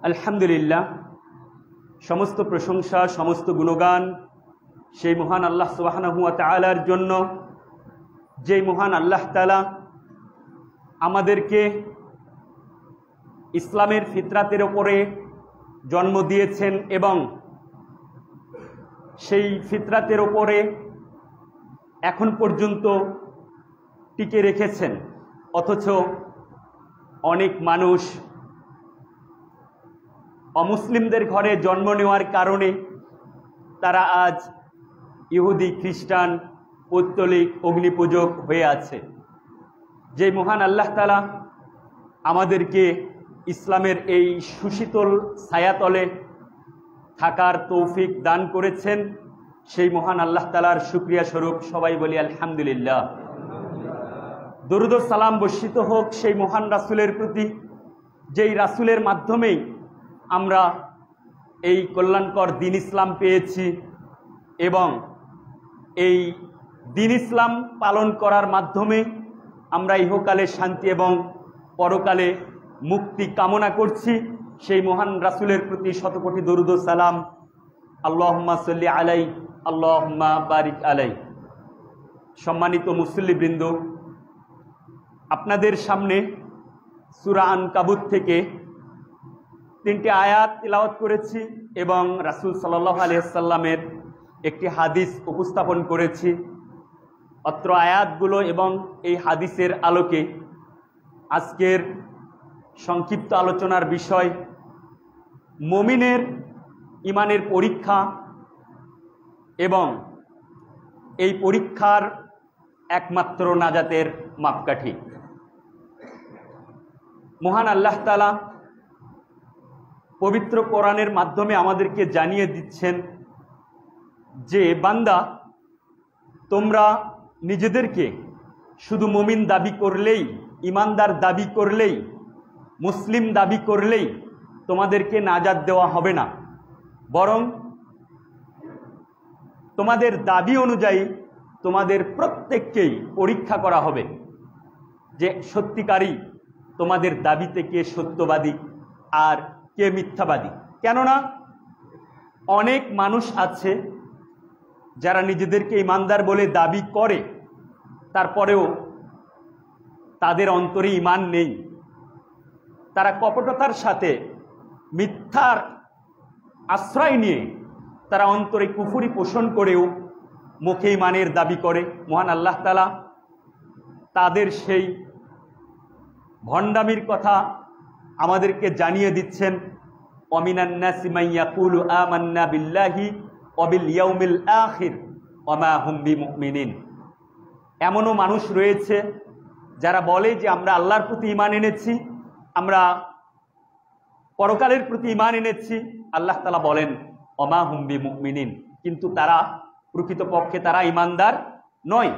আলহামদুলিল্লাহ, সমস্ত প্রশংসা সমস্ত গুণগান সেই মহান আল্লাহ সুবহানাহু ওয়া তাআলার জন্য, যেই মহান আল্লাহ তাআলা আমাদেরকে ইসলামের ফিতরাতের ওপরে জন্ম দিয়েছেন এবং সেই ফিতরাতের ওপরে এখন পর্যন্ত টিকে রেখেছেন। অথচ অনেক মানুষ অমুসলিমদের ঘরে জন্ম নেওয়ার কারণে তারা আজ ইহুদি, খ্রিস্টান, পৌত্তলিক, অগ্নিপূজক হয়ে আছে। যে মহান আল্লাহ তাআলা আমাদেরকে ইসলামের এই সুশীতল ছায়াতলে থাকার তৌফিক দান করেছেন, সেই মহান আল্লাহ তাআলার শুকরিয়া স্বরূপ সবাই বলি আলহামদুলিল্লাহ। দরুদ ও সালাম বর্ষিত হোক সেই মহান রাসূলের প্রতি, যেই রাসূলের মাধ্যমেই আমরা এই কল্যাণকর দ্বীন ইসলাম পেয়েছি এবং এই দ্বীন ইসলাম পালন করার মাধ্যমে আমরা ইহকালে শান্তি এবং পরকালে মুক্তি কামনা করছি। সেই মহান রাসূলের প্রতি শতকোটি দরুদ ও সালাম। আল্লাহুম্মা সাল্লি আলাই, আল্লাহুম্মা বারিক আলাই। সম্মানিত মুসল্লিবৃন্দ, আপনাদের সামনে সূরা আনকাবুত থেকে 3টি আয়াত তিলাওয়াত করেছি এবং রাসূল সাল্লাল্লাহু আলাইহি ওয়াসাল্লামের একটি হাদিস উপস্থাপন করেছি। অত্র আয়াতগুলো এবং এই হাদিসের আলোকে আজকের সংক্ষিপ্ত আলোচনার বিষয় মুমিনের ঈমানের পরীক্ষা এবং এই পরীক্ষার একমাত্র নাজাতের মাপকাঠি। মহান আল্লাহ তাআলা পবিত্র কোরআনের মাধ্যমে আমাদেরকে জানিয়ে দিচ্ছেন যে বান্দা, তোমরা নিজেদেরকে শুধু মুমিন দাবি করলেই, ঈমানদার দাবি করলেই, মুসলিম দাবি করলেই তোমাদেরকে নাজাত দেওয়া হবে না, বরং তোমাদের দাবি অনুযায়ী তোমাদের প্রত্যেককেই পরীক্ষা করা হবে যে সত্যিকারই তোমাদের দাবিতে কে সত্যবাদী আর কে মিথ্যাবাদী। কেননা অনেক মানুষ আছে যারা নিজেদেরকে ঈমানদার বলে দাবি করে, তারপরেও তাদের অন্তরে ঈমান নেই। তারা কপটতার সাথে মিথ্যার আশ্রয় নিয়ে তারা অন্তরে কুফরি পোষণ করেও মুখে ঈমানের দাবি করে। মহান আল্লাহ তাআলা তাদের সেই ভণ্ডামির কথা আমাদেরকে জানিয়ে দিচ্ছেন, ওয়ামিনান নাসি মান ইয়াকুলু আমান্না বিল্লাহি ওয়া বিল ইয়াউমিল আখির ওয়া মা হুম বিমুমিনিন। এমনও মানুষ রয়েছে যারা বলে যে আমরা আল্লাহর প্রতি ঈমান এনেছি, আমরা পরকালের প্রতি ঈমান এনেছি। আল্লাহ তাআলা বলেন ওয়া মা হুম বিমুমিনিন, কিন্তু তারা প্রকৃতপক্ষে তারা ঈমানদার নয়।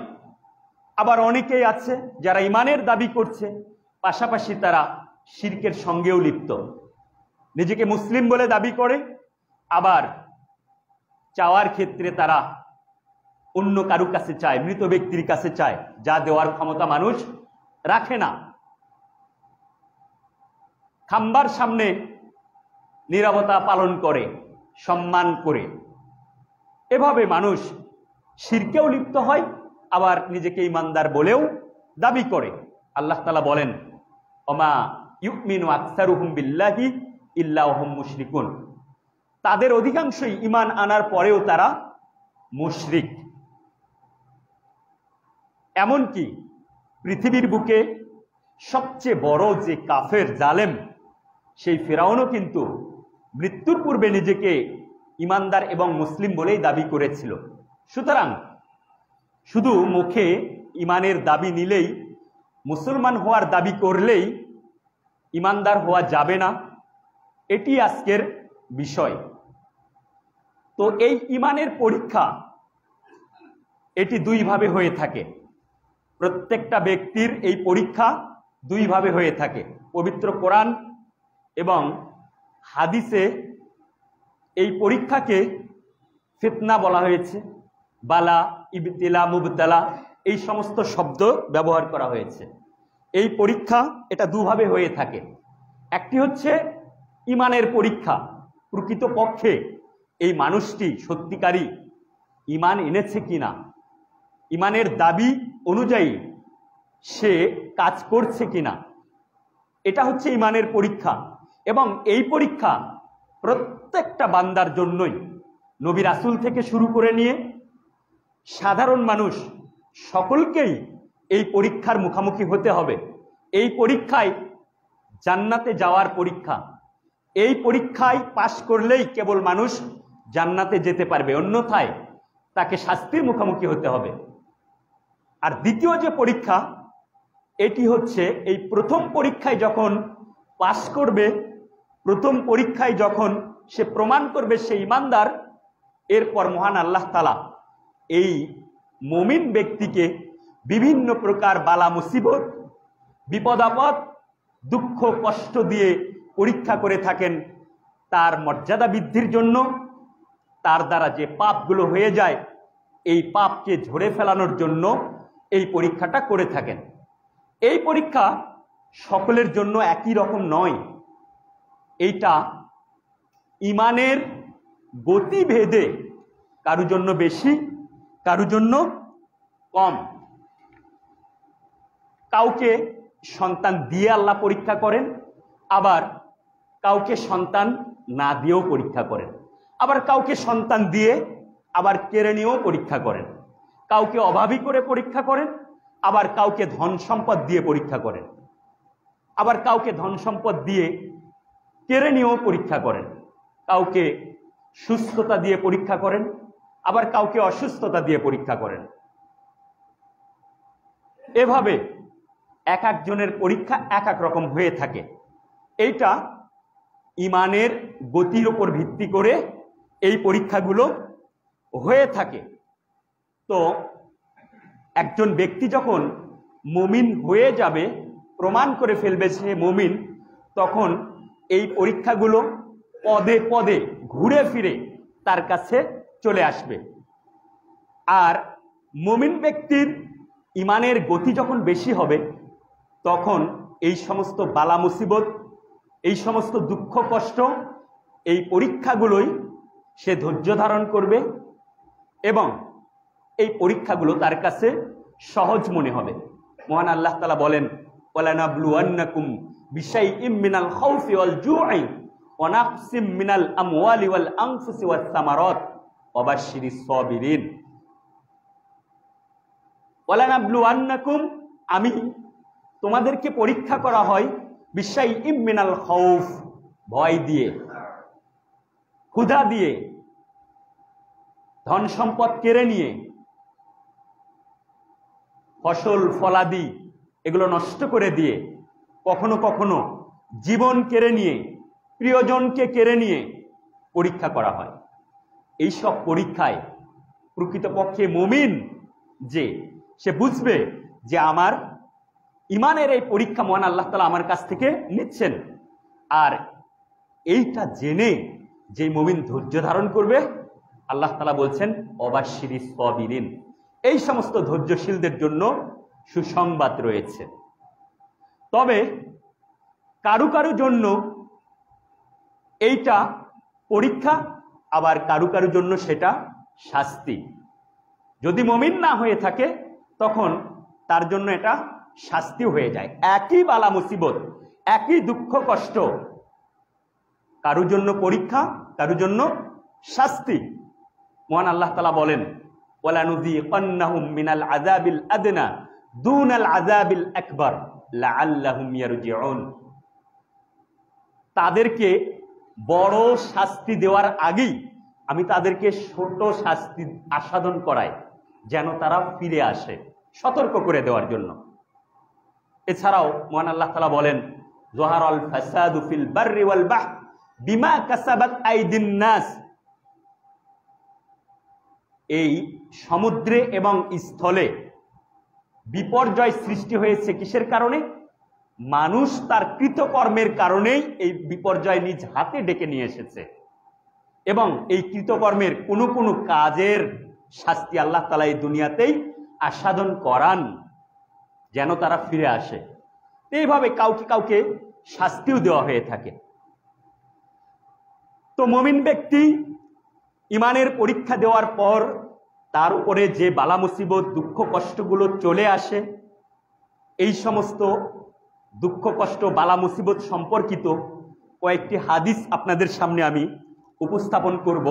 আবার অনেকেই আছে যারা ঈমানের দাবি করছে, পাশাপাশি তারা শিরকের সঙ্গেও লিপ্ত। নিজেকে মুসলিম বলে দাবি করে, আবার চাওয়ার ক্ষেত্রে তারা অন্য কারো কাছে চায়, মৃত ব্যক্তির কাছে চায়, যা দেওয়ার ক্ষমতা মানুষ রাখে না। খাম্বার সামনে নীরবতা পালন করে, সম্মান করে। এভাবে মানুষ শিরকেও লিপ্ত হয়, আবার নিজেকে ঈমানদার বলেও দাবি করে। আল্লাহ তাআলা বলেন ওমা ইউমিনু আকসারুহুম বিল্লাহি ইল্লা হুম মুশরিকুন, তাদের অধিকাংশই ঈমান আনার পরেও তারা মুশরিক। এমনকি পৃথিবীর বুকে সবচেয়ে বড় যে কাফের, জালেম, সেই ফিরাউনও কিন্তু মৃত্যুর পূর্বে নিজেকে ঈমানদার এবং মুসলিম বলেই দাবি করেছিল। সুতরাং শুধু মুখে ঈমানের দাবি নিলেই, মুসলমান হওয়ার দাবি করলেই ঈমানদার হওয়া যাবে না, এটি আজকের বিষয়। তো এই ঈমানের পরীক্ষা এটি দুইভাবে হয়ে থাকে। প্রত্যেকটা ব্যক্তির এই পরীক্ষা দুইভাবে হয়ে থাকে। পবিত্র কোরআন এবং হাদিসে এই পরীক্ষাকে ফিতনা বলা হয়েছে। বালা, ইবতিলা, মুবতালা, এই সমস্ত শব্দ ব্যবহার করা হয়েছে। এই পরীক্ষা এটা দুভাবে হয়ে থাকে। একটি হচ্ছে ইমানের পরীক্ষা। প্রকৃতপক্ষে এই মানুষটি সত্যিকারী ইমান এনেছে কিনা, ইমানের দাবি অনুযায়ী সে কাজ করছে কিনা, এটা হচ্ছে ইমানের পরীক্ষা। এবং এই পরীক্ষা প্রত্যেকটা বান্দার জন্যই, নবী রাসূল থেকে শুরু করে নিয়ে সাধারণ মানুষ সকলকেই এই পরীক্ষার মুখোমুখি হতে হবে। এই পরীক্ষায় জান্নাতে যাওয়ার পরীক্ষা। এই পরীক্ষায় পাশ করলেই কেবল মানুষ জান্নাতে যেতে পারবে, অন্যথায় তাকে শাস্তির মুখোমুখি হতে হবে। আর দ্বিতীয় যে পরীক্ষা, এটি হচ্ছে এই প্রথম পরীক্ষায় যখন পাশ করবে, প্রথম পরীক্ষায় যখন সে প্রমাণ করবে সে ইমানদার, এরপর মহান আল্লাহ তাআলা এই মুমিন ব্যক্তিকে বিভিন্ন প্রকার বালা মুসিবত, বিপদ আপদ, দুঃখ কষ্ট দিয়ে পরীক্ষা করে থাকেন তার মর্যাদা বৃদ্ধির জন্য। তার দ্বারা যে পাপগুলো হয়ে যায় এই পাপকে ঝরে ফেলানোর জন্য এই পরীক্ষাটা করে থাকেন। এই পরীক্ষা সকলের জন্য একই রকম নয়। এইটা ইমানের গতিভেদে কারো জন্য বেশি, কারো জন্য কম। কাউকে সন্তান দিয়ে আল্লাহ পরীক্ষা করেন, আবার কাউকে সন্তান না দিয়েও পরীক্ষা করেন, আবার কাউকে সন্তান দিয়ে আবার কেড়ে নিয়েও পরীক্ষা করেন, কাউকে অভাবী করে পরীক্ষা করেন, আবার কাউকে ধন সম্পদ দিয়ে পরীক্ষা করেন, আবার কাউকে ধন সম্পদ দিয়ে কেড়ে নিয়েও পরীক্ষা করেন, কাউকে সুস্থতা দিয়ে পরীক্ষা করেন, আবার কাউকে অসুস্থতা দিয়ে পরীক্ষা করেন। এভাবে এক একজনের পরীক্ষা এক এক রকম হয়ে থাকে। এইটা ইমানের গতির উপর ভিত্তি করে এই পরীক্ষাগুলো হয়ে থাকে। তো একজন ব্যক্তি যখন মুমিন হয়ে যাবে, প্রমাণ করে ফেলবে সে মুমিন, তখন এই পরীক্ষাগুলো পদে পদে ঘুরে ফিরে তার কাছে চলে আসবে। আর মুমিন ব্যক্তির ইমানের গতি যখন বেশি হবে, তখন এই সমস্ত বালা মুসিবত, এই সমস্ত দুঃখ কষ্ট, এই পরীক্ষাগুলোই সে ধৈর্য ধারণ করবে এবং এই পরীক্ষাগুলো তার কাছে সহজ মনে হবে। মহান আল্লাহ তাআলা বলেন, ওয়ালানাবলুয়ান্নাকুম বিশাইইম মিনাল খাউফি ওয়াল জুই ওয়া নাকসিম মিনাল আমওয়ালি ওয়াল আনফুসি ওয়াস সামারাত ওয়া বাশশিরিস সাবিরিন। ওয়ালানাবলুয়ান্নাকুম, আমি তোমাদেরকে পরীক্ষা করা হয় বিশাইইম মিনাল খাউফ, ভয় দিয়ে, ক্ষুধা দিয়ে, ধন সম্পদ কেড়ে নিয়ে, ফসল ফলাদি এগুলো নষ্ট করে দিয়ে, কখনো কখনো জীবন কেড়ে নিয়ে, প্রিয়জনকে কেড়ে নিয়ে পরীক্ষা করা হয়। এই সব পরীক্ষায় প্রকৃতপক্ষে মুমিন যে, সে বুঝবে যে আমার ইমানের এই পরীক্ষা মহান আল্লাহ তাআলা আমার কাছ থেকে নিচ্ছেন। আর এইটা জেনে যে মুমিন ধৈর্য ধারণ করবে, আল্লাহ তাআলা বলছেন ওয়াবাশশিরিস সাবিরিন, এই সমস্ত ধৈর্যশীলদের জন্য সুসংবাদ রয়েছে। তবে কারু কারু জন্য এইটা পরীক্ষা, আবার কারু কারু জন্য সেটা শাস্তি। যদি মুমিন না হয়ে থাকে তখন তার জন্য এটা শাস্তি হয়ে যায়। একই বালা মুসিবত, একই দুঃখ কষ্ট, কারু জন্য পরীক্ষা, কারু জন্য শাস্তি। মহান আল্লাহ তাআলা বলেন, ওয়ালানুযীকান্নাহুম মিনাল আযাবিল আদনা দুনাল আযাবিল আকবার লাআল্লাহুম ইয়ারজিউন। তাদেরকে বড় শাস্তি দেওয়ার আগেই আমি তাদেরকে ছোট শাস্তি আস্বাদন করাই, যেন তারা ফিরে আসে, সতর্ক করে দেওয়ার জন্য। এছাড়াও মহান আল্লাহ তাআলা বলেন, যহারাল ফাসাদু ফিল বাররি ওয়াল বাহর বিমা কাসাবাত আইদিন নাস। এই সমুদ্রে এবং স্থলে বিপর্যয় সৃষ্টি হয়েছে কিসের কারণে? মানুষ তার কৃতকর্মের কারণেই এই বিপর্যয় নিজ হাতে ডেকে নিয়ে এসেছে। এবং এই কৃতকর্মের কোনো কোনো কাজের শাস্তি আল্লাহ তাআলা এই দুনিয়াতেই আস্বাদন করান, যেন তারা ফিরে আসে। এইভাবে কাউকে কাউকে শাস্তিও দেওয়া হয়ে থাকে। তো মুমিন ব্যক্তি ইমানের পরীক্ষা দেওয়ার পর তার উপরে যে বালা মুসিবত দুঃখ কষ্টগুলো চলে আসে, এই সমস্ত দুঃখ কষ্ট বালা মুসিবত সম্পর্কিত কয়েকটি হাদিস আপনাদের সামনে আমি উপস্থাপন করব।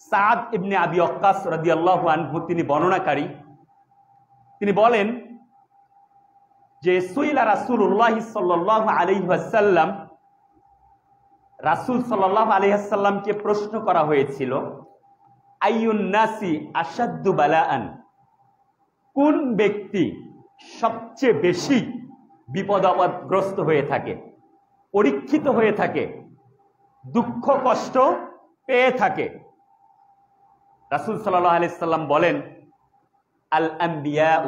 সাদ ইবনে আবি ওয়াক্কাস রাদিয়াল্লাহু আনহু তিনি বর্ণনাকারী। তিনি বলেন যে সুইলা রাসূলুল্লাহ সাল্লাল্লাহু আলাইহি ওয়াসাল্লাম, রাসূল সাল্লাল্লাহু আলাইহি ওয়াসাল্লামকে প্রশ্ন করা হয়েছিল, আইয়ুন নাসি আশাদ্দু বালাআন, কোন ব্যক্তি সবচেয়ে বেশি বিপদ আপদগ্রস্ত হয়ে থাকে, পরীক্ষিত হয়ে থাকে, দুঃখ কষ্ট পেয়ে থাকে? রাসূল সাল্লাল্লাহু আলাইহি ওয়াসাল্লাম বলেন, আল আম্বিয়াউ,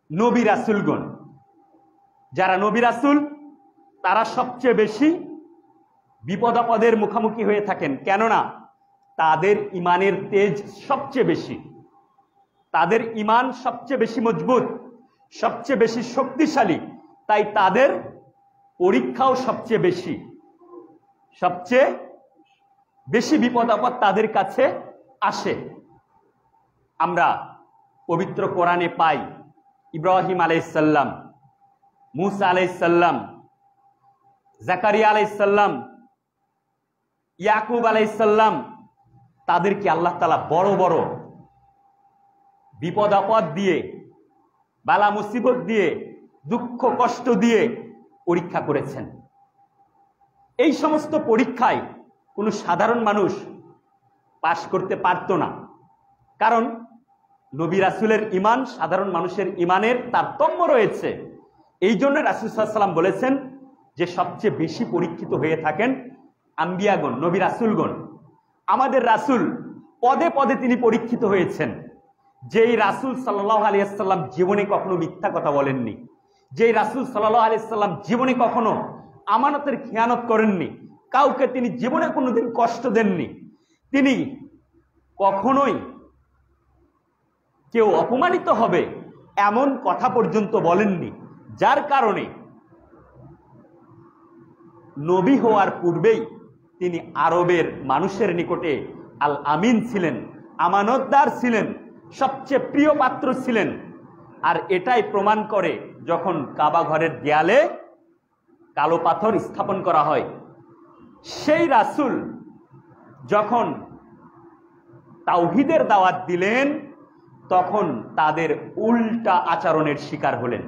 নবী রাসূলগণ। যারা নবী রাসূল তারা সবচেয়ে বেশি বিপদ আপদের মুখোমুখি হয়ে থাকেন, কেননা তাদের ইমানের তেজ সবচেয়ে বেশি, তাদের ইমান সবচেয়ে বেশি মজবুত, সবচেয়ে বেশি শক্তিশালী, তাই তাদের পরীক্ষাও সবচেয়ে বেশি, সবচেয়ে বেশি বিপদ আপদ তাদের কাছে আসে। আমরা পবিত্র কোরআনে পাই ইব্রাহিম আলাইহিস সালাম, মুসা আলাইহিস সালাম, জাকারিয়া আলাইহিস সালাম, ইয়াকুব আলাইহিস সালাম, তাদেরকে আল্লাহ তাআলা বড় বড় বিপদ আপদ দিয়ে, বালা মুসিবত দিয়ে, দুঃখ কষ্ট দিয়ে পরীক্ষা করেছেন। এই সমস্ত পরীক্ষায় কোনো সাধারণ মানুষ পাশ করতে পারত না, কারণ নবী রাসূলের ইমান সাধারণ মানুষের ইমানের তারতম্য রয়েছে। এই জন্য রাসূল সাল্লাল্লাহু আলাইহি ওয়াসাল্লাম বলেছেন যে সবচেয়ে বেশি পরীক্ষিত হয়ে থাকেন আম্বিয়াগণ, নবী রাসূলগণ। আমাদের রাসূল পদে পদে তিনি পরীক্ষিত হয়েছেন। যেই রাসূল সাল্লাল্লাহু আলাইহি ওয়াসাল্লাম জীবনে কখনো মিথ্যা কথা বলেননি, যেই রাসূল সাল্লাল্লাহু আলাইহি ওয়াসাল্লাম জীবনে কখনো আমানতের খেয়ানত করেননি, কাউকে তিনি জীবনে কোনোদিন কষ্ট দেননি, তিনি কখনোই কেউ অপমানিত হবে এমন কথা পর্যন্ত বলেননি। যার কারণে নবী হওয়ার পূর্বেই তিনি আরবের মানুষের নিকটে আল আমিন ছিলেন, আমানতদার ছিলেন, সবচেয়ে প্রিয় পাত্র ছিলেন। আর এটাই প্রমাণ করে যখন কাবা ঘরের দেয়ালে কালো পাথর স্থাপন করা হয়, সেই রাসূল যখন তাওহীদের দাওয়াত দিলেন তখন তাদের উল্টা আচরণের শিকার হলেন।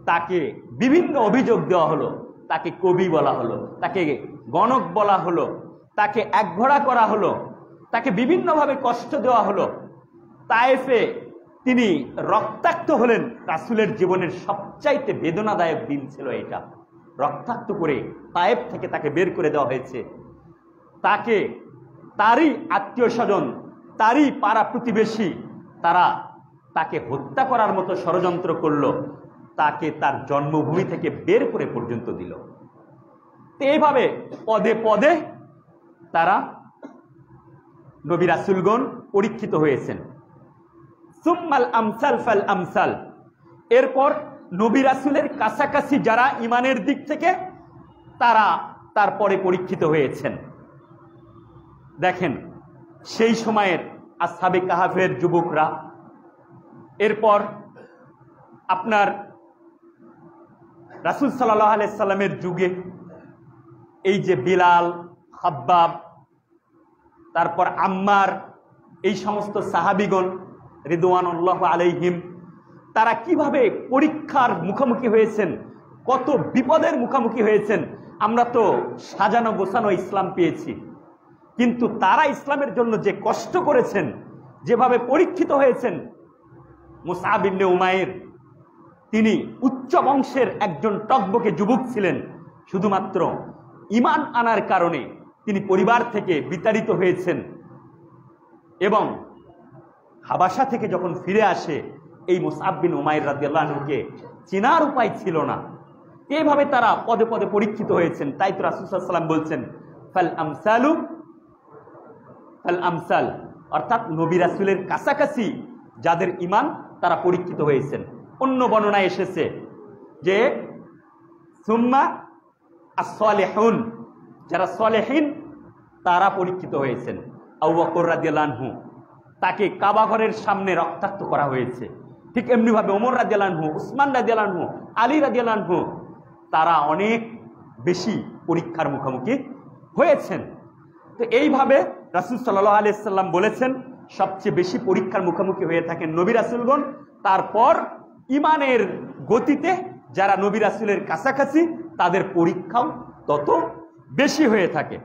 তাকে বিভিন্ন অভিযোগ দেওয়া হলো, তাকে কবি বলা হলো, তাকে গণক বলা হলো, তাকে একঘোড়া করা হলো, তাকে বিভিন্নভাবে কষ্ট দেওয়া হলো। তায়েফে তিনি রক্তাক্ত হলেন। রাসূলের জীবনের সবচাইতে বেদনাদায়ক দিন ছিল এটা। রক্তাক্ত করে তায়েফ থেকে তাকে বের করে দেওয়া হয়েছে। তাকে তারই আত্মীয় স্বজন, তারই পাড়া প্রতিবেশী, তারা তাকে হত্যা করার মতো ষড়যন্ত্র করলো, তাকে তার জন্মভূমি থেকে বের করে পর্যন্ত দিল। তো এইভাবে পদে পদে তারা নবী রাসূলগণ পরীক্ষিত হয়েছেন। সুম্মাল আমসাল ফাল আমসাল, এরপর নবী রাসূলের কাছাকাছি যারা ইমানের দিক থেকে, তারা তারপরে পরীক্ষিত হয়েছেন। দেখেন সেই সময়ের আসহাবে কাহাফের যুবকরা, এরপর আপনার রাসূল সাল্লাল্লাহু আলাইহি সাল্লামের যুগে এই যে বিলাল, খাব্বাব, তারপর আম্মার, এই সমস্ত সাহাবীগণ রিদওয়ানুল্লাহ আলাইহিম, তারা কিভাবে পরীক্ষার মুখোমুখি হয়েছেন, কত বিপদের মুখোমুখি হয়েছেন। আমরা তো সাজানো গোছানো ইসলাম পেয়েছি, কিন্তু তারা ইসলামের জন্য যে কষ্ট করেছেন, যেভাবে পরীক্ষিত হয়েছেন। মুসআব ইবনে উমাইর, তিনি উচ্চ বংশের একজন টকবকে যুবক ছিলেন, শুধুমাত্র ঈমান আনার কারণে তিনি পরিবার থেকে বিতাড়িত হয়েছেন এবং হাবাসা থেকে যখন ফিরে আসে এই মুসআব বিন উমাইর রাদিয়াল্লাহু আনহুকে চেনার উপায় ছিল না। এইভাবে তারা পদে পদে পরীক্ষিত হয়েছেন। তাই তো রাসূল সাল্লাল্লাহু আলাইহি ওয়াসাল্লাম বলছেন ফাল আমসালু ফাল আমসাল, অর্থাৎ নবী রাসূলের কাছাকাছি যাদের ঈমান তারা পরীক্ষিত হয়েছেন। অন্য বর্ণনায় এসেছে যে সুম্মা আস-সালিহুন, যারা সলেহীন তারা পরীক্ষিত হয়েছেন। আবু বকর রাদিয়াল্লাহু আনহু, তাকে কাবা ঘরের সামনে রক্তাক্ত করা হয়েছে। ঠিক এমনিভাবে ওমর রাদিয়াল্লাহু আনহু, উসমান রাদিয়াল্লাহু আনহু, আলী রাদিয়াল্লাহু আনহু, তারা অনেক বেশি পরীক্ষার মুখোমুখি হয়েছেন। তো এইভাবে রাসূল সাল্লাল্লাহু আলাইহি সাল্লাম বলেছেন, সবচেয়ে বেশি পরীক্ষার মুখোমুখি হয়ে থাকেন নবী রাসূলগণ, তারপর ইমানের গতিতে যারা নবী রাসূলের কাছাকাছি তাদের পরীক্ষাও তত বেশি হয়ে থাকে।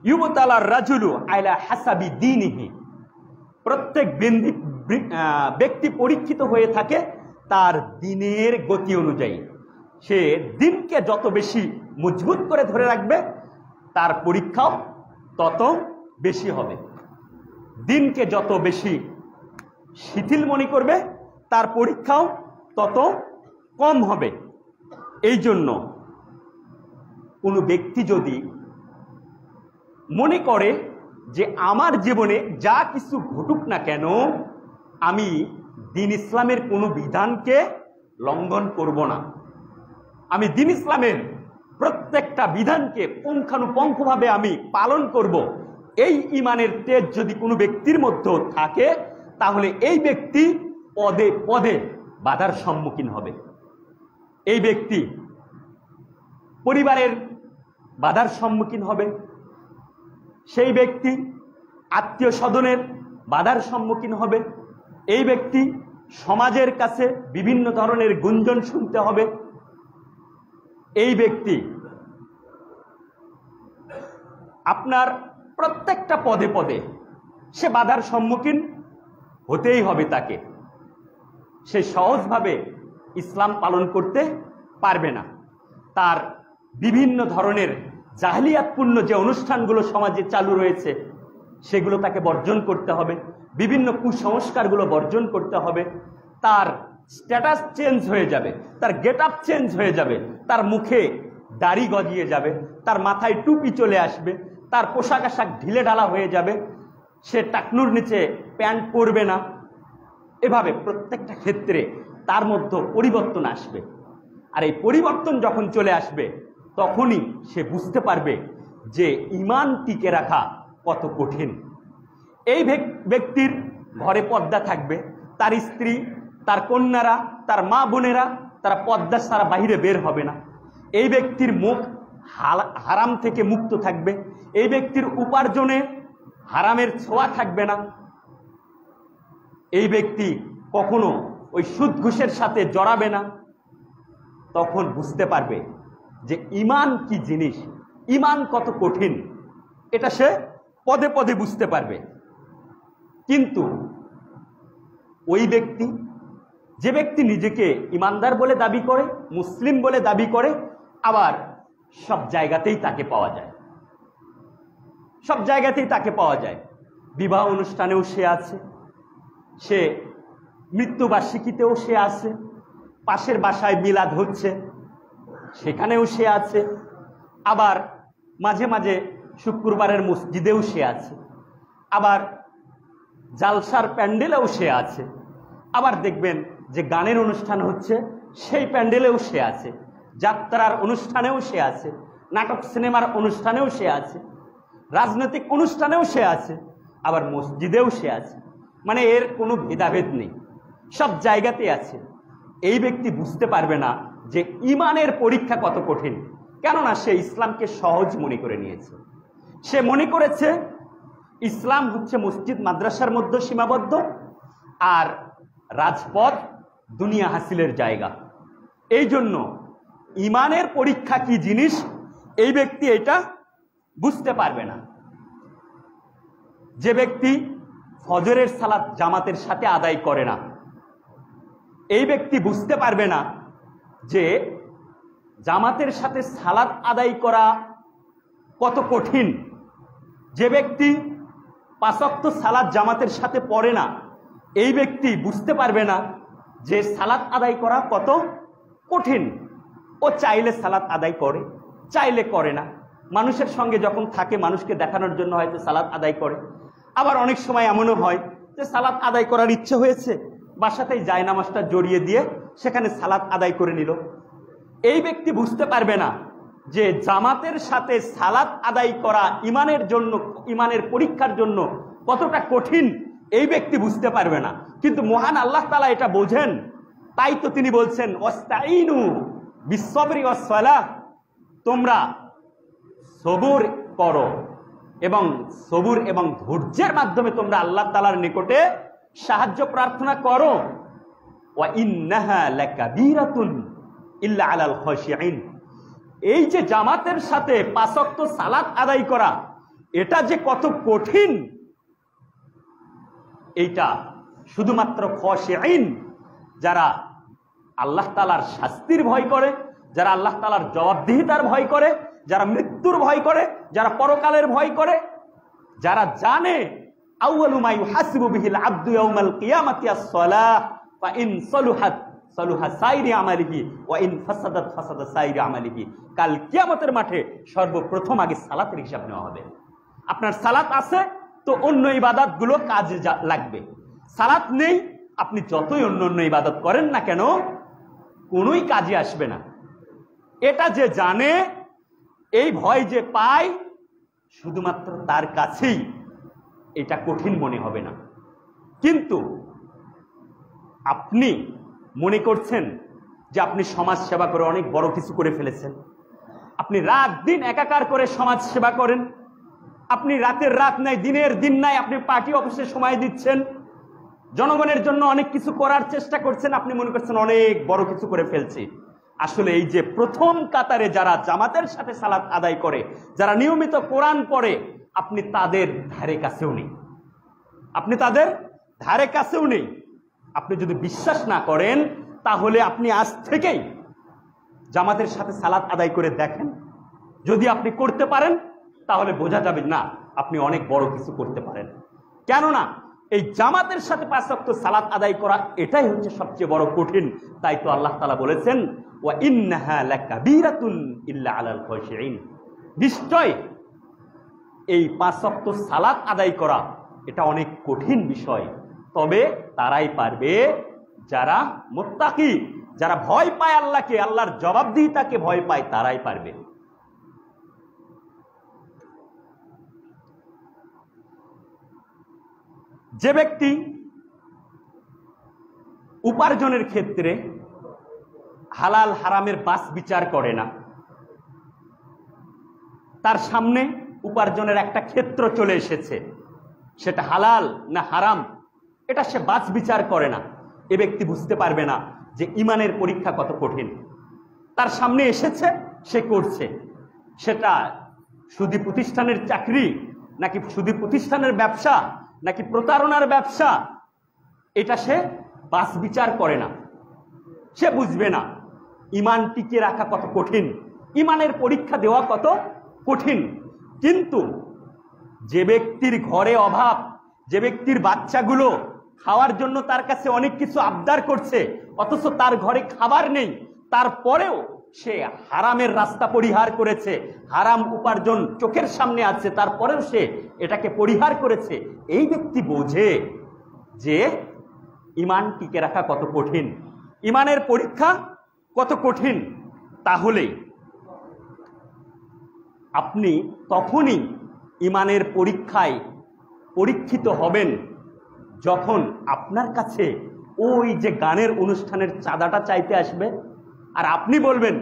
ইউবতালার রাজুলু আলা হাসাবি দীনিহি, প্রত্যেক ব্যক্তি পরীক্ষিত হয়ে থাকে তার দিনের গতি অনুযায়ী। সে দিনকে যত বেশি মজবুত করে ধরে রাখবে তার পরীক্ষাও তত বেশি হবে। দিনকে যত বেশি শিথিল মনে করবে তার পরীক্ষাও তত কম হবে। এই জন্য কোনো ব্যক্তি যদি মনে করে যে আমার জীবনে যা কিছু ঘটুক না কেন আমি দ্বীন ইসলামের কোনো বিধানকে লঙ্ঘন করব না, আমি দ্বীন ইসলামের প্রত্যেকটা বিধানকে পুঙ্খানুপুঙ্খভাবে আমি পালন করব, এই ইমানের তেজ যদি কোনো ব্যক্তির মধ্যে থাকে তাহলে এই ব্যক্তি পদে পদে বাধার সম্মুখীন হবে। এই ব্যক্তি পরিবারের বাধার সম্মুখীন হবে, সেই ব্যক্তি আত্মীয় স্বজনের বাধার সম্মুখীন হবে, এই ব্যক্তি সমাজের কাছে বিভিন্ন ধরনের গুঞ্জন শুনতে হবে, এই ব্যক্তি আপনার প্রত্যেকটা পদে পদে সে বাধার সম্মুখীন হতেই হবে। তাকে সে সহজভাবে ইসলাম পালন করতে পারবে না। তার বিভিন্ন ধরনের জাহেলিয়াতপূর্ণ যে অনুষ্ঠানগুলো সমাজে চালু রয়েছে সেগুলো তাকে বর্জন করতে হবে, বিভিন্ন কুসংস্কারগুলো বর্জন করতে হবে। তার স্ট্যাটাস চেঞ্জ হয়ে যাবে, তার গেট আপ চেঞ্জ হয়ে যাবে, তার মুখে দাড়ি গজিয়ে যাবে, তার মাথায় টুপি চলে আসবে, তার পোশাক আশাক ঢিলে ঢালা হয়ে যাবে, সে টাকনুর নিচে প্যান্ট পরবে না। এভাবে প্রত্যেকটা ক্ষেত্রে তার মধ্যে পরিবর্তন আসবে। আর এই পরিবর্তন যখন চলে আসবে তখনই সে বুঝতে পারবে যে ঈমান টিকে রাখা কত কঠিন। এই ব্যক্তির ঘরে পর্দা থাকবে, তার স্ত্রী, তার কন্যারা, তার মা বোনেরা তারা পর্দা ছাড়া বাইরে বের হবে না। এই ব্যক্তির মুখ হারাম থেকে মুক্ত থাকবে, এই ব্যক্তির উপার্জনে হারামের ছোঁয়া থাকবে না, এই ব্যক্তি কখনো ওই সুদ ঘুষের সাথে জড়াবে না। তখন বুঝতে পারবে যে ঈমান কি জিনিস, ঈমান কত কঠিন, এটা সে পদে পদে বুঝতে পারবে। কিন্তু ওই ব্যক্তি, যে ব্যক্তি নিজেকে ইমানদার বলে দাবি করে, মুসলিম বলে দাবি করে, আবার সব জায়গাতেই তাকে পাওয়া যায়, সব জায়গাতেই তাকে পাওয়া যায়। বিবাহ অনুষ্ঠানেও সে আছে, সে মৃত্যুবার্ষিকীতেও সে আছে, পাশের বাসায় মিলাদ হচ্ছে সেখানেও সে আছে, আবার মাঝে মাঝে শুক্রবারের মসজিদেও সে আছে, আবার জালসার প্যান্ডেলেও সে আছে, আবার দেখবেন যে গানের অনুষ্ঠান হচ্ছে সেই প্যান্ডেলেও সে আছে, যাত্রার অনুষ্ঠানেও সে আছে, নাটক সিনেমার অনুষ্ঠানেও সে আছে, রাজনৈতিক অনুষ্ঠানেও সে আছে, আবার মসজিদেও সে আছে। মানে এর কোনো ভেদাভেদ নেই, সব জায়গাতে আছে। এই ব্যক্তি বুঝতে পারবে না যে ঈমানের পরীক্ষা কত কঠিন, কেননা সে ইসলামকে সহজ মনে করে নিয়েছে। সে মনে করেছে ইসলাম হচ্ছে মসজিদ মাদ্রাসার মধ্যে সীমাবদ্ধ, আর রাজপথ দুনিয়া হাসিলের জায়গা। এই জন্য ঈমানের পরীক্ষা কি জিনিস এই ব্যক্তি এটা বুঝতে পারবে না। যে ব্যক্তি ফজরের সালাত জামাতের সাথে আদায় করে না, এই ব্যক্তি বুঝতে পারবে না যে জামাতের সাথে সালাত আদায় করা কত কঠিন। যে ব্যক্তি পাঁচ ওয়াক্ত সালাত জামাতের সাথে পড়ে না, এই ব্যক্তি বুঝতে পারবে না যে সালাত আদায় করা কত কঠিন। ও চাইলে সালাত আদায় করে, চাইলে করে না। মানুষের সঙ্গে যখন থাকে মানুষকে দেখানোর জন্য হয়তো সালাত আদায় করে, আবার অনেক সময় এমনও হয় যে সালাত আদায় করার ইচ্ছে হয়েছে, বাসাতেই জায়নামাজটা জড়িয়ে দিয়ে সেখানে সালাত আদায় করে নিল। এই ব্যক্তি বুঝতে পারবে না যে জামাতের সাথে সালাত আদায় করা ইমানের জন্য, ইমানের পরীক্ষার জন্য কতটা কঠিন এই ব্যক্তি বুঝতে পারবে না, কিন্তু মহান আল্লাহ তাআলা এটা বোঝেন। তাই তো তিনি বলছেন ওয়াস্তাইনু বিসসবরি ওয়াসসালাহ, তোমরা সবুর করো এবং সবুর এবং ধৈর্যের মাধ্যমে তোমরা আল্লাহ তাআলার নিকটে সাহায্য প্রার্থনা করো। ওয়া ইন্নাহা লাকাবীরাতুন ইল্লা আলাল খাশিঈন, এই যে জামাতের সাথে 5 ওয়াক্ত সালাত আদায় করা, এটা যে কত কঠিন, এইটা শুধুমাত্র খাশিঈন, যারা আল্লাহ তাআলার শাস্তির ভয় করে, যারা আল্লাহ তাআলার জবাবদিহিতার ভয় করে, যারা মৃত্যুর ভয় করে, যারা পরকালের ভয় করে, যারা জানে আউয়ালু মা ইউহাসিবু বিহিল আবদু ইয়াউমাল কিয়ামাতি আস-সালাহ ফা ইন সালুহাত সালুহা সাইরি আমালিহি ওয়া ইন ফাসাদাত ফাসাদা সাইরি আমালিহি, কাল কিয়ামতের মাঠে সর্বপ্রথম আগে সালাতের হিসাব নেওয়া হবে। আপনার সালাত আছে তো অন্য ইবাদতগুলো কাজে লাগবে, সালাত নেই আপনি যতই অন্য ইবাদত করেন না কেন কোনোই কাজে আসবে না। এটা যে জানে, এই ভয় যে পায়, শুধুমাত্র তার কাছেই এটা কঠিন মনে হবে না। কিন্তু আপনি মনে করছেন যে আপনি সমাজ সেবা করে অনেক বড় কিছু করে ফেলেছেন, আপনি রাত দিন একাকার করে সমাজ সেবা করেন, আপনি রাতের রাত নাই দিনের দিন নাই আপনি পার্টি অফিসে সময় দিচ্ছেন, জনগণের জন্য অনেক কিছু করার চেষ্টা করছেন, আপনি মনে করছেন অনেক বড় কিছু করে ফেলছি। আসলে এই যে প্রথম কাতারে যারা জামাতের সাথে সালাত আদায় করে, যারা নিয়মিত কোরআন পড়ে, আপনি তাদের ধারে কাছেও নেই, আপনি তাদের ধারে কাছেও নেই। আপনি যদি বিশ্বাস না করেন তাহলে আপনি আজ থেকেই জামাতের সাথে সালাত আদায় করে দেখেন, যদি আপনি করতে পারেন তাহলে বোঝা যাবে না আপনি অনেক বড় কিছু করতে পারেন। কেননা এই জামাতের সাথে 5 ওয়াক্ত সালাত আদায় করা এটাই হচ্ছে সবচেয়ে বড় কঠিন। তাই তো আল্লাহ তাআলা বলেছেন ওয়া ইন্নাহা লাকাবীরাতুন ইল্লা আলাল খাশিঈন, নিশ্চয় এই 5 ওয়াক্ত সালাত আদায় করা এটা অনেক কঠিন বিষয়, তবে তারাই পারবে যারা মুত্তাকি, যারা ভয় পায় আল্লাহকে, আল্লাহর জবাবদিহিতাকে ভয় পায়, তারাই পারবে। যে ব্যক্তি উপার্জনের ক্ষেত্রে হালাল হারামের বাছ বিচার করে না, তার সামনে উপার্জনের একটা ক্ষেত্র চলে এসেছে, সেটা হালাল না হারাম এটা সে বাছ বিচার করে না, এ ব্যক্তি বুঝতে পারবে না যে ইমানের পরীক্ষা কত কঠিন। তার সামনে এসেছে, সে করছে, সেটা সুদী প্রতিষ্ঠানের চাকরি নাকি সুদী প্রতিষ্ঠানের ব্যবসা নাকি প্রতারণার ব্যবসা, এটা সে বাছ বিচার করে না, সে বুঝবে না ইমান টিকিয়ে রাখা কত কঠিন, ইমানের পরীক্ষা দেওয়া কত কঠিন। কিন্তু যে ব্যক্তির ঘরে অভাব, যে ব্যক্তির বাচ্চাগুলো খাওয়ার জন্য তার কাছে অনেক কিছু আবদার করছে, অথচ তার ঘরে খাবার নেই, তারপরেও সে হারামের রাস্তা পরিহার করেছে, হারাম উপার্জন চোখের সামনে আছে, তারপরেও সে এটাকে পরিহার করেছে, এই ব্যক্তি বোঝে যে ইমান টিকে রাখা কত কঠিন, ইমানের পরীক্ষা কত কঠিন। তাহলে আপনি তখনই ইমানের পরীক্ষায় পরীক্ষিত হবেন যখন আপনার কাছে ওই যে গানের অনুষ্ঠানের চাঁদাটা চাইতে আসবে, আর আপনি বলবেন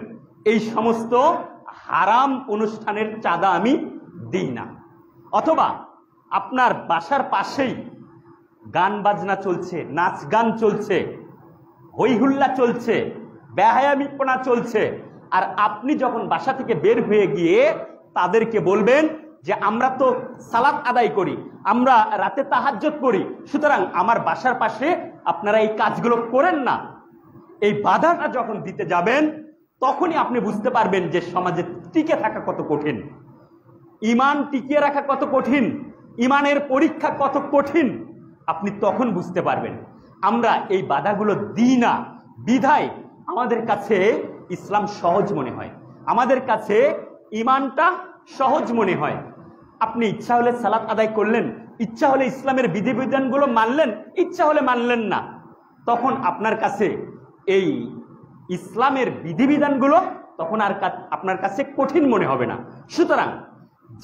এই সমস্ত হারাম অনুষ্ঠানের চাঁদা আমি দিই না। অথবা আপনার বাসার পাশেই গান বাজনা চলছে, নাচ গান চলছে, হইহুল্লা চলছে, বেহায়ামিপনা চলছে, আর আপনি যখন বাসা থেকে বের হয়ে গিয়ে তাদেরকে বলবেন যে আমরা তো সালাত আদায় করি, আমরা রাতে তাহাজ্জুদ করি, সুতরাং আমার বাসার পাশে আপনারা এই কাজগুলো করেন না, এই বাধাটা যখন দিতে যাবেন তখনই আপনি বুঝতে পারবেন যে সমাজে টিকে থাকা কত কঠিন, ইমান টিকিয়ে রাখা কত কঠিন, ইমানের পরীক্ষা কত কঠিন, আপনি তখন বুঝতে পারবেন। আমরা এই বাধাগুলো দিই না বিধায় আমাদের কাছে ইসলাম সহজ মনে হয়, আমাদের কাছে ইমানটা সহজ মনে হয়। আপনি ইচ্ছা হলে সালাত আদায় করলেন, ইচ্ছা হলে ইসলামের বিধিবিধানগুলো মানলেন, ইচ্ছা হলে মানলেন না, তখন আপনার কাছে এই ইসলামের বিধিবিধানগুলো তখন আর আপনার কাছে কঠিন মনে হবে না। সুতরাং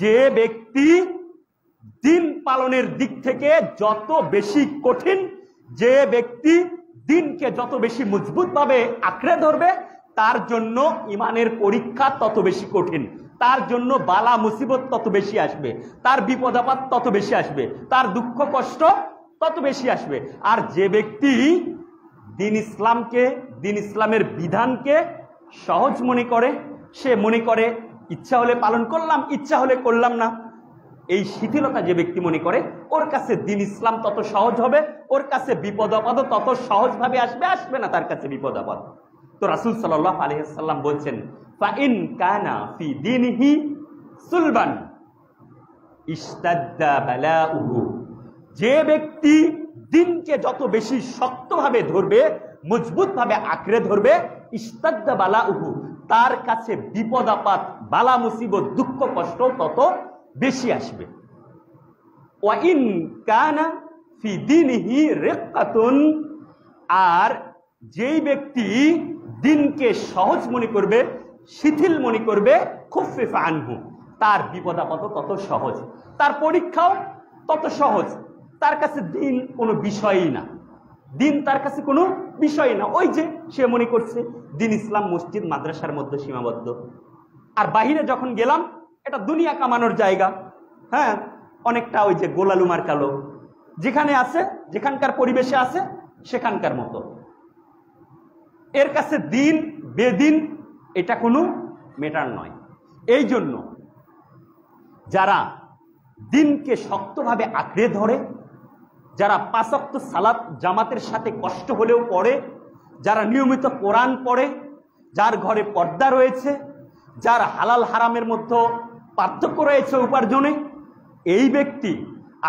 যে ব্যক্তি দিন পালনের দিক থেকে যত বেশি কঠিন, যে ব্যক্তি দিনকে যত বেশি মজবুতভাবে আঁকড়ে ধরবে, তার জন্য ইমানের পরীক্ষা তত বেশি কঠিন, তার জন্য বালা মুসিবত তত বেশি আসবে, তার বিপদ আপদ তত বেশি আসবে, তার দুঃখ কষ্ট তত বেশি আসবে। আর যে ব্যক্তি দিন ইসলামকে, দিন ইসলামের বিধানকে সহজ মনে করে, সে মনে করে ইচ্ছা হলে পালন করলাম, ইচ্ছা হলে করলাম না, এই শিথিলতা যে ব্যক্তি মনে করে, ওর কাছে দিন ইসলাম তত সহজ হবে, ওর কাছে বিপদ আপদ তত সহজভাবে আসবে, আসবে না তার কাছে বিপদ আপদ। তো রাসূল সাল্লাল্লাহু আলাইহি ওয়াসাল্লাম বলছেন, ফাইন কানা ফি দীনিহি সুলবান ইশতাদ্দা বালাউহু, যে ব্যক্তি দিনকে যত বেশি শক্তভাবে ধরবে, মজবুতভাবে আঁকড়ে ধরবে, ইশতাদ্দা বালাউহু, তার কাছে বিপদ আপদ, বালা মুসিবত, দুঃখ কষ্ট তত বেশি আসবে। ওয়াইন কানা ফি দীনিহি রিক্কাতুন, আর যেই ব্যক্তি দিনকে সহজ মনে করবে, শিথিল মনে করবে, খুফিফা আনহু, তার বিপদ আপদ তত সহজ, তার পরীক্ষাও তত সহজ, তার কাছে দিন কোনো বিষয়ই না, দিন তার কাছে কোনো বিষয় না। ওই যে সে মনে করছে দিন ইসলাম মসজিদ মাদ্রাসার মধ্যে সীমাবদ্ধ, আর বাহিরে যখন গেলাম এটা দুনিয়া কামানোর জায়গা, হ্যাঁ, অনেকটা ওই যে গোলালুমার কালো, যেখানে আছে, যেখানকার পরিবেশে আছে সেখানকার মতো। এর কাছে দিন বেদিন এটা কোনো ম্যাটার নয়। এই জন্য যারা দিনকে শক্তভাবে আঁকড়ে ধরে, যারা 5 ওয়াক্ত সালাত জামাতের সাথে কষ্ট হলেও পড়ে, যারা নিয়মিত কোরআন পড়ে, যার ঘরে পর্দা রয়েছে, যার হালাল হারামের মধ্যে পার্থক্য রয়েছে উপার্জনে, এই ব্যক্তি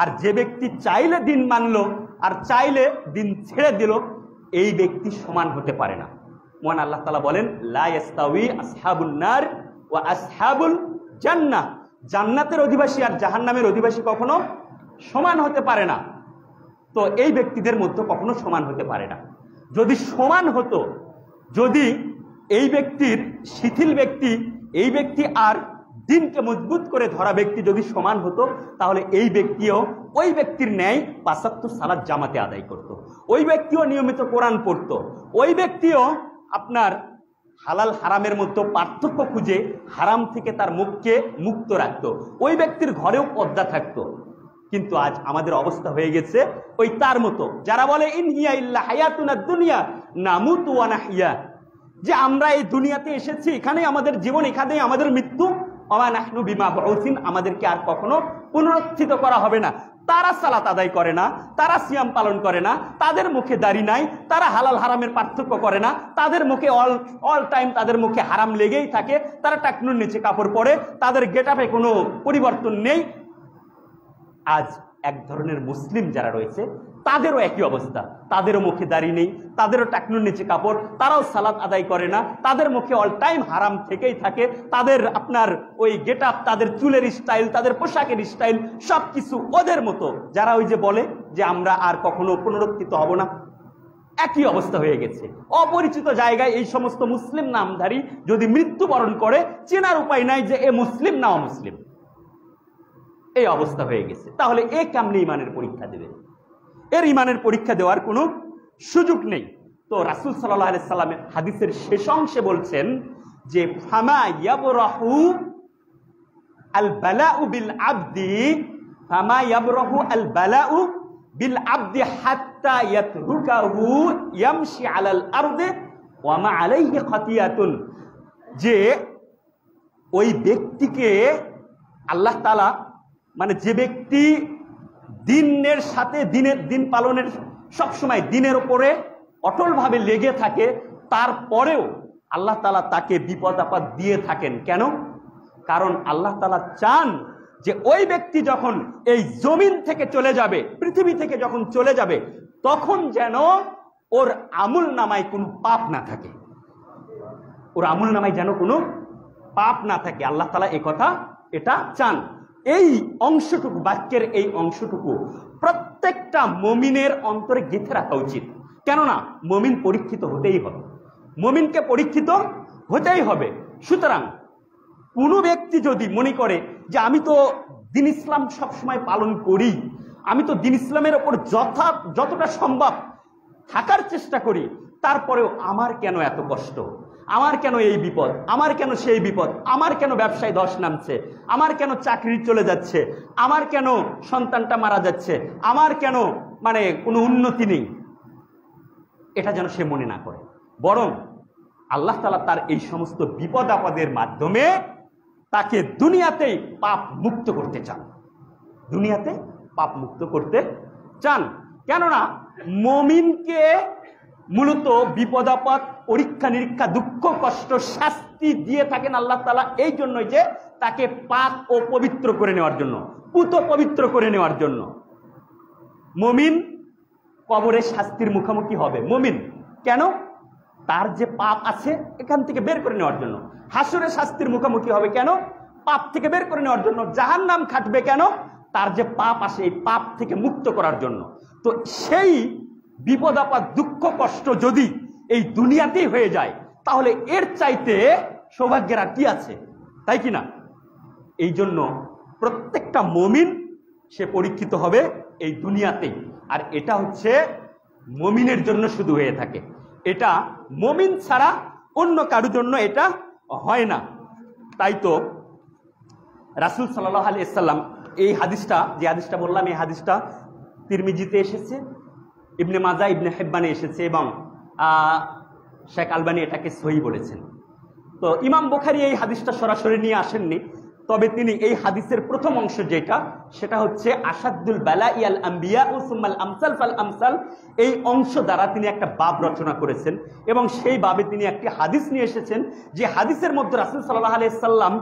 আর যে ব্যক্তি চাইলে দিন মানলো আর চাইলে দিন ছেড়ে দিল, এই ব্যক্তি সমান হতে পারে না। মহান আল্লাহ তাআলা বলেন, লা ইস্তাউই আসহাবুন নার ওয়া আসহাবুল জান্নাহ, জান্নাতের অধিবাসী আর জাহান্নামের অধিবাসী কখনো সমান হতে পারে না। তো এই ব্যক্তিদের মধ্যে কখনো সমান হতে পারে না। যদি সমান হতো, যদি এই ব্যক্তির শিথিল ব্যক্তি, এই ব্যক্তি আর দিনকে মজবুত করে ধরা ব্যক্তি যদি সমান হতো, তাহলে এই ব্যক্তিও ওই ব্যক্তির ন্যায় 5 ওয়াক্ত সালাত জামাতে আদায় করত, ওই ব্যক্তিও নিয়মিত কোরআন পড়ত, ওই ব্যক্তিও আপনার হালাল হারামের মধ্যে পার্থক্য খুঁজে হারাম থেকে তার মুখকে মুক্ত রাখত, ওই ব্যক্তির ঘরেও পর্দা থাকতো। কিন্তু আজ আমাদের অবস্থা হয়ে গেছে ওই তার মতো, যারা বলে ইন হিয়া ইল্লা হায়াতুনা দুনিয়া নামুতু ওয়া নাহইয়া, যে আমরা এই দুনিয়াতে এসেছি, এখানেই আমাদের জীবন, এখানেই আমাদের মৃত্যু, ওয়া নাহনু বিমা বাউসিন, আমাদেরকে আর কখনো পুনরুত্থিত করা হবে না। তারা সালাত আদায় করে না, তারা সিয়াম পালন করে না, তাদের মুখে দাড়ি নাই, তারা হালাল হারামের পার্থক্য করে না, তাদের মুখে অল টাইম তাদের মুখে হারাম লেগেই থাকে, তারা টাকনুর নিচে কাপড় পরে, তাদের গেটআপে কোনো পরিবর্তন নেই। আজ এক ধরনের মুসলিম যারা রয়েছে তাদেরও একই অবস্থা, তাদেরও মুখে দাড়ি নেই, তাদেরও টাকনুর নিচে কাপড়, তারাও সালাত আদায় করে না, তাদের মুখে অল টাইম হারাম থেকেই থাকে, তাদের আপনার ওই গেটআপ, তাদের চুলের স্টাইল, তাদের পোশাকের স্টাইল সবকিছু ওদের মতো, যারা ওই যে বলে যে আমরা আর কখনো পুনরুত্থিত হব না, একই অবস্থা হয়ে গেছে। অপরিচিত জায়গায় এই সমস্ত মুসলিম নামধারী যদি মৃত্যুবরণ করে, চেনার উপায় নাই যে এ মুসলিম না অমুসলিম, এই অবস্থা হয়ে গেছে। তাহলে এ কেমনে ইমানের পরীক্ষা দেবে? এর ইমানের পরীক্ষা দেওয়ার কোনো সুযোগ নেই। তো রাসূল সাল্লাল্লাহু আলাইহি সাল্লামের হাদিসের শেষ অংশে বলছেন যে ফামা ইয়াবরাহু আল বালাউ বিল আবদি, ফামা ইয়াবরাহু আল বালাউ বিল আবদি হাত্তা ইয়াতরুকাহু ইয়ামশি আলাল আরদি ওয়া মা আলাইহি খাতিয়াতুন, যে ওই ব্যক্তিকে আল্লাহ তাআলা, মানে যে ব্যক্তি দিনের সাথে দিন পালনের সবসময় দিনের উপরে অটলভাবে লেগে থাকে, তারপরেও আল্লাহ তাআলা তাকে বিপদ আপদ দিয়ে থাকেন। কেন? কারণ আল্লাহ তাআলা চান যে ওই ব্যক্তি যখন এই জমিন থেকে চলে যাবে, পৃথিবী থেকে যখন চলে যাবে, তখন যেন ওর আমল নামায় কোনো পাপ না থাকে, ওর আমল নামায় যেন কোনো পাপ না থাকে। আল্লাহ তাআলা এটা চান। এই অংশটুকু, বাক্যের এই অংশটুকু প্রত্যেকটা মুমিনের অন্তরে গেঁথে রাখা উচিত। কেননা মুমিন পরীক্ষিত হতেই হবে, মুমিনকে পরীক্ষিত হতেই হবে। সুতরাং কোনো ব্যক্তি যদি মনে করে যে আমি তো দিন ইসলাম সবসময় পালন করি, আমি তো দিন ইসলামের ওপর যতটা সম্ভব থাকার চেষ্টা করি, তারপরেও আমার কেন এত কষ্ট, আমার কেন এই বিপদ, আমার কেন সেই বিপদ, আমার কেন ব্যবসায় ধস নামছে, আমার কেন চাকরি চলে যাচ্ছে, আমার কেন সন্তানটা মারা যাচ্ছে, আমার কেন মানে কোনো উন্নতি নেই, এটা যেন সে মনে না করে। বরং আল্লাহ তাআলা তার এই সমস্ত বিপদ আপদের মাধ্যমে তাকে দুনিয়াতেই পাপ মুক্ত করতে চান, দুনিয়াতে পাপ মুক্ত করতে চান। কেননা মুমিনকে মূলত বিপদ আপদ, পরীক্ষা নিরীক্ষা, দুঃখ কষ্ট, শাস্তি দিয়ে থাকেন আল্লাহ তাআলা এই জন্যই যে তাকে পাক ও পবিত্র করে নেওয়ার জন্য, পুত পবিত্র করে নেওয়ার জন্য। মুমিন কবরে শাস্তির মুখোমুখি হবে মুমিন, কেন? তার যে পাপ আছে এখান থেকে বের করে নেওয়ার জন্য। হাসরে শাস্তির মুখোমুখি হবে কেন? পাপ থেকে বের করে নেওয়ার জন্য। জাহান্নাম খাটবে কেন? তার যে পাপ আছে এই পাপ থেকে মুক্ত করার জন্য। তো সেই বিপদ আপদ, দুঃখ কষ্ট যদি এই দুনিয়াতেই হয়ে যায়, তাহলে এর চাইতে সৌভাগ্যের আর কি আছে, তাই কি না? এই জন্য প্রত্যেকটা মুমিন সে পরীক্ষিত হবে এই দুনিয়াতেই। আর এটা হচ্ছে মুমিনের জন্য শুধু হয়ে থাকে, এটা মুমিন ছাড়া অন্য কারোর জন্য এটা হয় না। তাই তো রাসূল সাল্লাল্লাহু আলাইহি ওয়াসাল্লাম এই হাদিসটা, যে হাদিসটা বললাম, এই হাদিসটা তিরমিজিতে এসেছে, ইবনে মাজাহ, ইবনে হিব্বানে এসেছে এবং শেখ আলবানী এটাকে সহিহ বলেছেন। তো ইমাম বুখারী এই হাদিসটা সরাসরি নিয়ে আসেননি, তবে তিনি এই হাদিসের প্রথম অংশ যেটা, সেটা হচ্ছে আসাদুল বালাই আল আম্বিয়া ও সুম্মাল আমসাল ফাল আমসাল, এই অংশ দ্বারা তিনি একটা বাব রচনা করেছেন এবং সেই বাবে তিনি একটি হাদিস নিয়ে এসেছেন, যে হাদিসের মধ্যে রাসূল সাল্লাল্লাহু আলাইহি সাল্লাম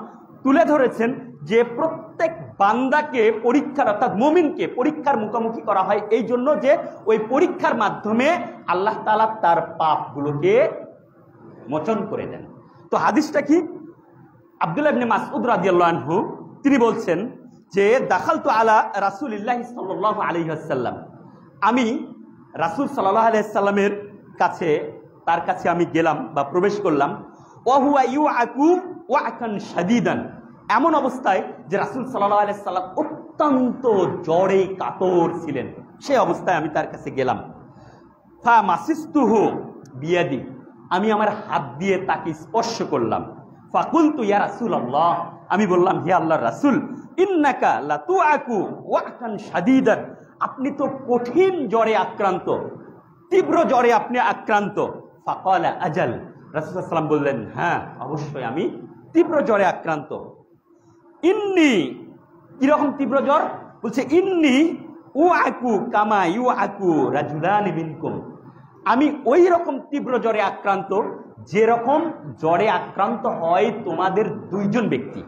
তুলে ধরেছেন যে প্রত্যেক বান্দাকে পরীক্ষার, অর্থাৎ মুমিনকে পরীক্ষার মুখোমুখি করা হয় এই জন্য যে ওই পরীক্ষার মাধ্যমে আল্লাহ তাআলা তার পাপগুলোকে মোচন করে দেন। তো হাদিসটা কি? আব্দুল্লাহ ইবনে মাসউদ রাদিয়াল্লাহু আনহু তিনি বলছেন যে দাখালতু আলা রাসূলিল্লাহ সাল্লাল্লাহু আলাইহি ওয়াসাল্লাম, আমি রাসূল সাল্লাল্লাহু আলাইহি ওয়াসাল্লামের কাছে, তার কাছে আমি গেলাম বা প্রবেশ করলাম। ওয়া হুয়া ইউআকু ওয়াকান শাদীদান, এমন অবস্থায় যে রাসূল সাল্লাল্লাহু আলাইহি ওয়াসাল্লাম অত্যন্ত জ্বরে কাতর ছিলেন, সেই অবস্থায় আমি তার কাছে গেলাম। ফা মাসিস্তুহু বিয়াদি, আমি আমার হাত দিয়ে তাকে স্পর্শ করলাম। ফাকুলতু ইয়া রাসূলুল্লাহ, আমি বললাম হে আল্লাহর রাসূল, ইন্নাকা লাতুআকু ওয়াকান শাদীদান, আপনি তো কঠিন জ্বরে আক্রান্ত, তীব্র জ্বরে আপনি আক্রান্ত। ফাকালা আজাল, রাসূল সাল্লাল্লাহু আলাইহি ওয়াসাল্লাম বললেন হ্যাঁ অবশ্যই আমি তীব্র জ্বরে আক্রান্ত। ইন্নি, কিরকম তীব্র জ্বর? বলছে ইন্নি উআকু কামা ইউআকু রাজুলান মিনকুম, আমি ওই রকম তীব্র জ্বরে আক্রান্ত যেরকম জ্বরে আক্রান্ত হয় তোমাদের দুইজন ব্যক্তি।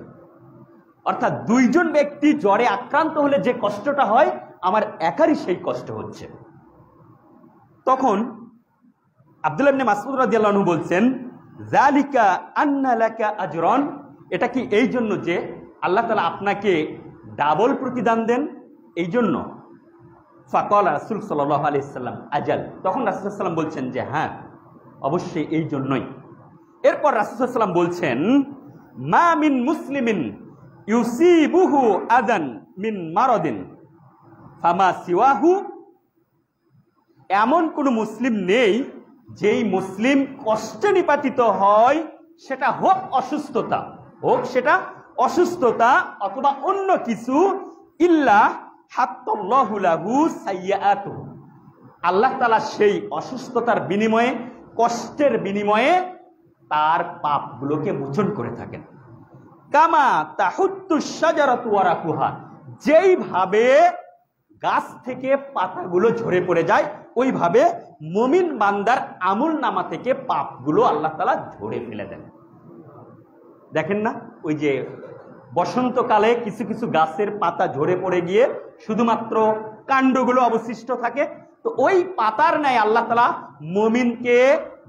অর্থাৎ দুইজন ব্যক্তি জ্বরে আক্রান্ত হলে যে কষ্টটা হয় আমার একারই সেই কষ্ট হচ্ছে। তখন আব্দুল্লাহ ইবনে মাসউদ রাদিয়াল্লাহু আনহু বলছেন যালিকা আন্না লাকা আজরান, এটা কি এই জন্য যে আল্লাহ তাআলা আপনাকে ডাবল প্রতিদান দেন এই জন্য? ফাকালা রাসূল সাল্লাল্লাহু আলাইহি ওয়াসাল্লাম আজাল, তখন রাসূল সাল্লাল্লাহু আলাইহি ওয়াসাল্লাম বলছেন যে হ্যাঁ অবশ্যই এই জন্যই। এরপর রাসূল সাল্লাল্লাহু আলাইহি ওয়াসাল্লাম বলছেন মা মিন মুসলিমিন ইউসিবুহু আযান মিন মারাদিন ফামা সিওয়াহু, এমন কোন মুসলিম নেই যেই মুসলিম কষ্টে নিপাতিত হয়, সেটা হোক অসুস্থতা, হোক সেটা অসুস্থতা অথবা অন্য কিছু, ইল্লা হাত্তাল্লাহু লাহু সাইয়্যাতুহু, আল্লাহ তাআলা সেই অসুস্থতার বিনিময়ে, কষ্টের বিনিময়ে তার পাপগুলোকে মোচন করে থাকেন। কামা তাহুত্তু শাজারাতু ওয়ারাকুহা, যেইভাবে গাছ থেকে পাতাগুলো ঝরে পড়ে যায় ওইভাবে মুমিন বান্দার আমল নামা থেকে পাপগুলো আল্লাহ তাআলা ঝরে ফেলে দেন। দেখেন না, ওই যে বসন্তকালে কিছু কিছু গাছের পাতা ঝরে পড়ে গিয়ে শুধুমাত্র কাণ্ডগুলো অবশিষ্ট থাকে, তো ওই পাতার ন্যায় আল্লাহ তাআলা মুমিনকে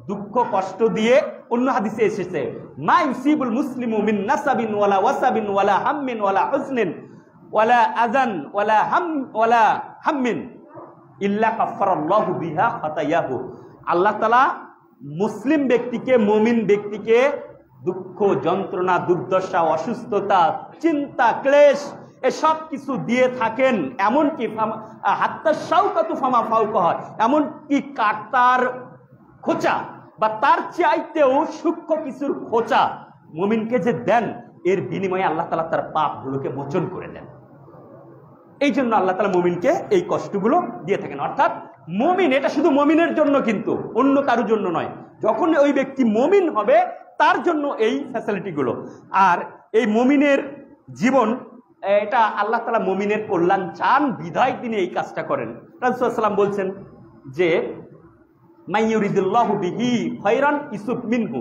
দুঃখ কষ্ট দিয়ে, অন্য হাদিসে এসেছে মা ইউসিবুল মুসলিমু মিন নাসাবিন ওয়ালা ওয়াসাবিন ওয়ালা হাম্মিন ওয়ালা হুজনিন ওয়ালা আযান ওয়ালা হাম্মিন ইল্লা কাফফারাল্লাহু বিহা খাতায়াহু, আল্লাহ তাআলা মুসলিম ব্যক্তিকে, মুমিন ব্যক্তিকে দুঃখ, যন্ত্রণা, দুর্দশা, অসুস্থতা, চিন্তা, ক্লেশ এসব কিছু দিয়ে থাকেন। এমনকি হাত্তা শাওকাতু ফামা ফাওকাহা, এমনকি কাটার খোঁচা বা তার চাইতেও সূক্ষ্ম কিছুর খোঁচা মুমিনকে যে দেন, এর বিনিময়ে আল্লাহ তাআলা তার পাপগুলোকে মোচন করে দেন। এই জন্য আল্লাহ তাআলা মুমিনকে এই কষ্টগুলো দিয়ে থাকেন। অর্থাৎ মুমিন, এটা শুধু মুমিনের জন্য, কিন্তু অন্য কারোর জন্য নয়। যখন ওই ব্যক্তি মুমিন হবে তার জন্য এই ফ্যাসিলিটিগুলো। আর এই মুমিনের জীবন, এটা আল্লাহ তাআলা মুমিনের কল্যাণ চান বিধায় তিনি এই কাজটা করেন। রাসূলুল্লাহ সাল্লাল্লাহু আলাইহি ওয়াসাল্লাম বলছেন যে মাইয়ুরিদুল্লাহু বিহি খায়রান ইউসিব মিনহু,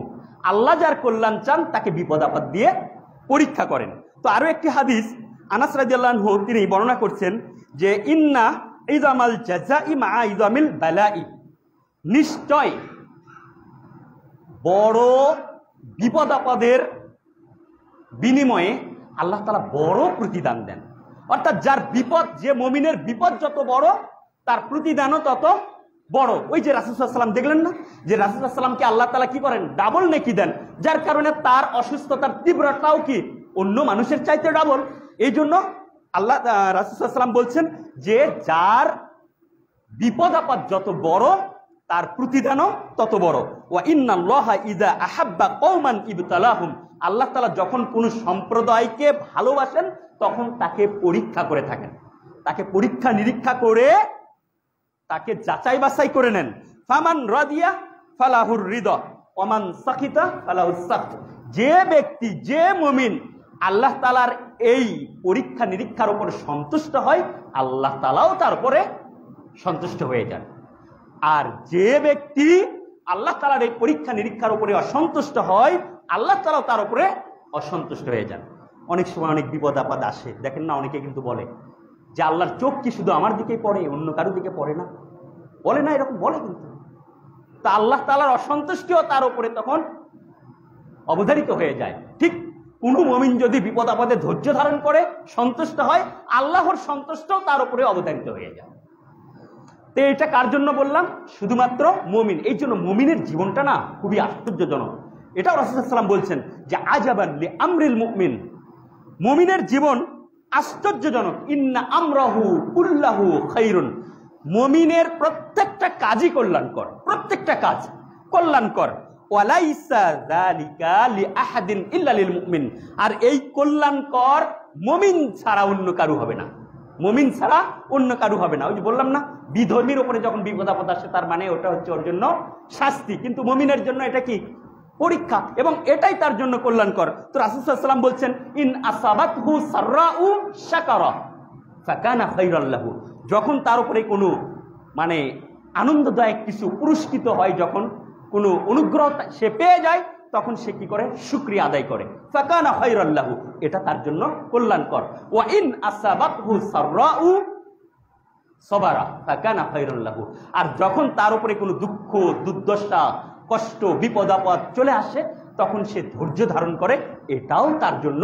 আল্লাহ যার কল্যাণ চান তাকে বিপদ আপদ দিয়ে পরীক্ষা করেন। তো আরো একটি হাদিস আনাস রাদিয়াল্লাহু আনহু তিনি বর্ণনা করছেন যে ইন্না ইযামাল জাযাই মা ইযামিল বালাই, নিশ্চয় বড় বিপদ আপদের বিনিময়ে আল্লাহ তাআলা বড় প্রতিদান দেন। অর্থাৎ যার বিপদ, যে মুমিনের বিপদ যত বড় তার প্রতিদানও তত বড়। ওই যে রাসূল সাল্লাল্লাহু আলাইহি ওয়াসাল্লাম দেখলেন না, যে রাসূল সাল্লাল্লাহু আলাইহি ওয়াসাল্লামকে আল্লাহ তাআলা কি করেন, ডাবল নেকি দেন, যার কারণে তার অসুস্থতার তীব্রতাও কি অন্য মানুষের চাইতে ডাবল। এই জন্য আল্লাহ রাসূল সাল্লাল্লাহু আলাইহি ওয়াসাল্লাম বলছেন যে যার বিপদ আপদ যত বড় তার প্রতিদানও তত বড়। ওয়া ইন্নাল্লাহা ইযা আহাব্বা কওমান ইবতালাহুম, আল্লাহ তাআলা যখন কোন সম্প্রদায়কে ভালোবাসেন তখন তাকে পরীক্ষা করে থাকেন, তাকে পরীক্ষা নিরীক্ষা করে তাকে যাচাই বাছাই করে নেন। ফামান রাদিয়া ফালাহুর রিদা ওমান সাখিতা ফালাহুস সাখত, যে ব্যক্তি, যে মুমিন আল্লাহ তাআলার এই পরীক্ষা নিরীক্ষার উপর সন্তুষ্ট হয়, আল্লাহ তাআলাও তার উপরে সন্তুষ্ট হয়ে যান। আর যে ব্যক্তি আল্লাহ তাআলার এই পরীক্ষা নিরীক্ষার উপরে অসন্তুষ্ট হয়, আল্লাহ তাআলাও তার উপরে অসন্তুষ্ট হয়ে যান। অনেক সময় অনেক বিপদ আপদ আসে, দেখেন না, অনেকে কিন্তু বলে যে আল্লাহর চোখ কি শুধু আমার দিকেই পড়ে, অন্য কারোর দিকে পড়ে না, বলে না, এরকম বলে। কিন্তু তা আল্লাহ তাআলার অসন্তুষ্টিও তার উপরে তখন অবধারিত হয়ে যায়। ঠিক কোন মুমিন যদি বিপদ আপদে ধৈর্য ধারণ করে সন্তুষ্ট হয়, আল্লাহর সন্তুষ্টও তার উপরে অবধারিত হয়ে যায়। তো এটা কার জন্য বললাম? শুধুমাত্র মুমিন। এই জন্য মুমিনের জীবনটা না খুবই আশ্চর্যজনক। এটাও রাসূল সাল্লাল্লাহু আলাইহি ওয়াসাল্লাম বলছেন যে আজাবান লি আমরিল মুমিন, মুমিনের জীবন আশ্চর্যজনক। ইন্না আমরাহু কুল্লাহু খায়রুন, মুমিনের প্রত্যেকটা কাজই কল্যাণকর, প্রত্যেকটা কাজ কল্যাণকর। ওয়ালাইসা যালিকা লিআহাদিন ইল্লা লিল মুমিন, আর এই কল্যাণকর মুমিন ছাড়া অন্য কারো হবে না, মুমিন ছাড়া অন্য কারো হবে না। ওই যে বললাম না, বিধর্মীর উপরে যখন বিপদ আপদ আসে তার মানে ওটা হচ্ছে ওর জন্য শাস্তি, কিন্তু মুমিনের জন্য এটা কি? পরীক্ষা, এবং এটাই তার জন্য কল্যাণকর। তো রাসূল সাল্লাল্লাহু আলাইহি ওয়াসাল্লাম বলছেন ইন আসাবাতহু সাররাউ শাকারা ফাকানা খায়রাল লাহু, যখন তার উপরে কোনো মানে আনন্দদায়ক কিছু পুরস্কৃত হয়, যখন কোনো অনুগ্রহ সে পেয়ে যায়, তখন সে কি করে? শুকরিয়া আদায় করে। ফাকানা খায়রাল লাহু, এটা তার জন্য কল্যাণকর। ওয়া ইন আসাবাতহু সাররাউ সাবারা ফাকানা খায়রাল লাহু, আর যখন তার উপরে কোনো দুঃখ, দুর্দশা, কষ্ট, বিপদ আপদ চলে আসে, তখন সে ধৈর্য ধারণ করে, এটাও তার জন্য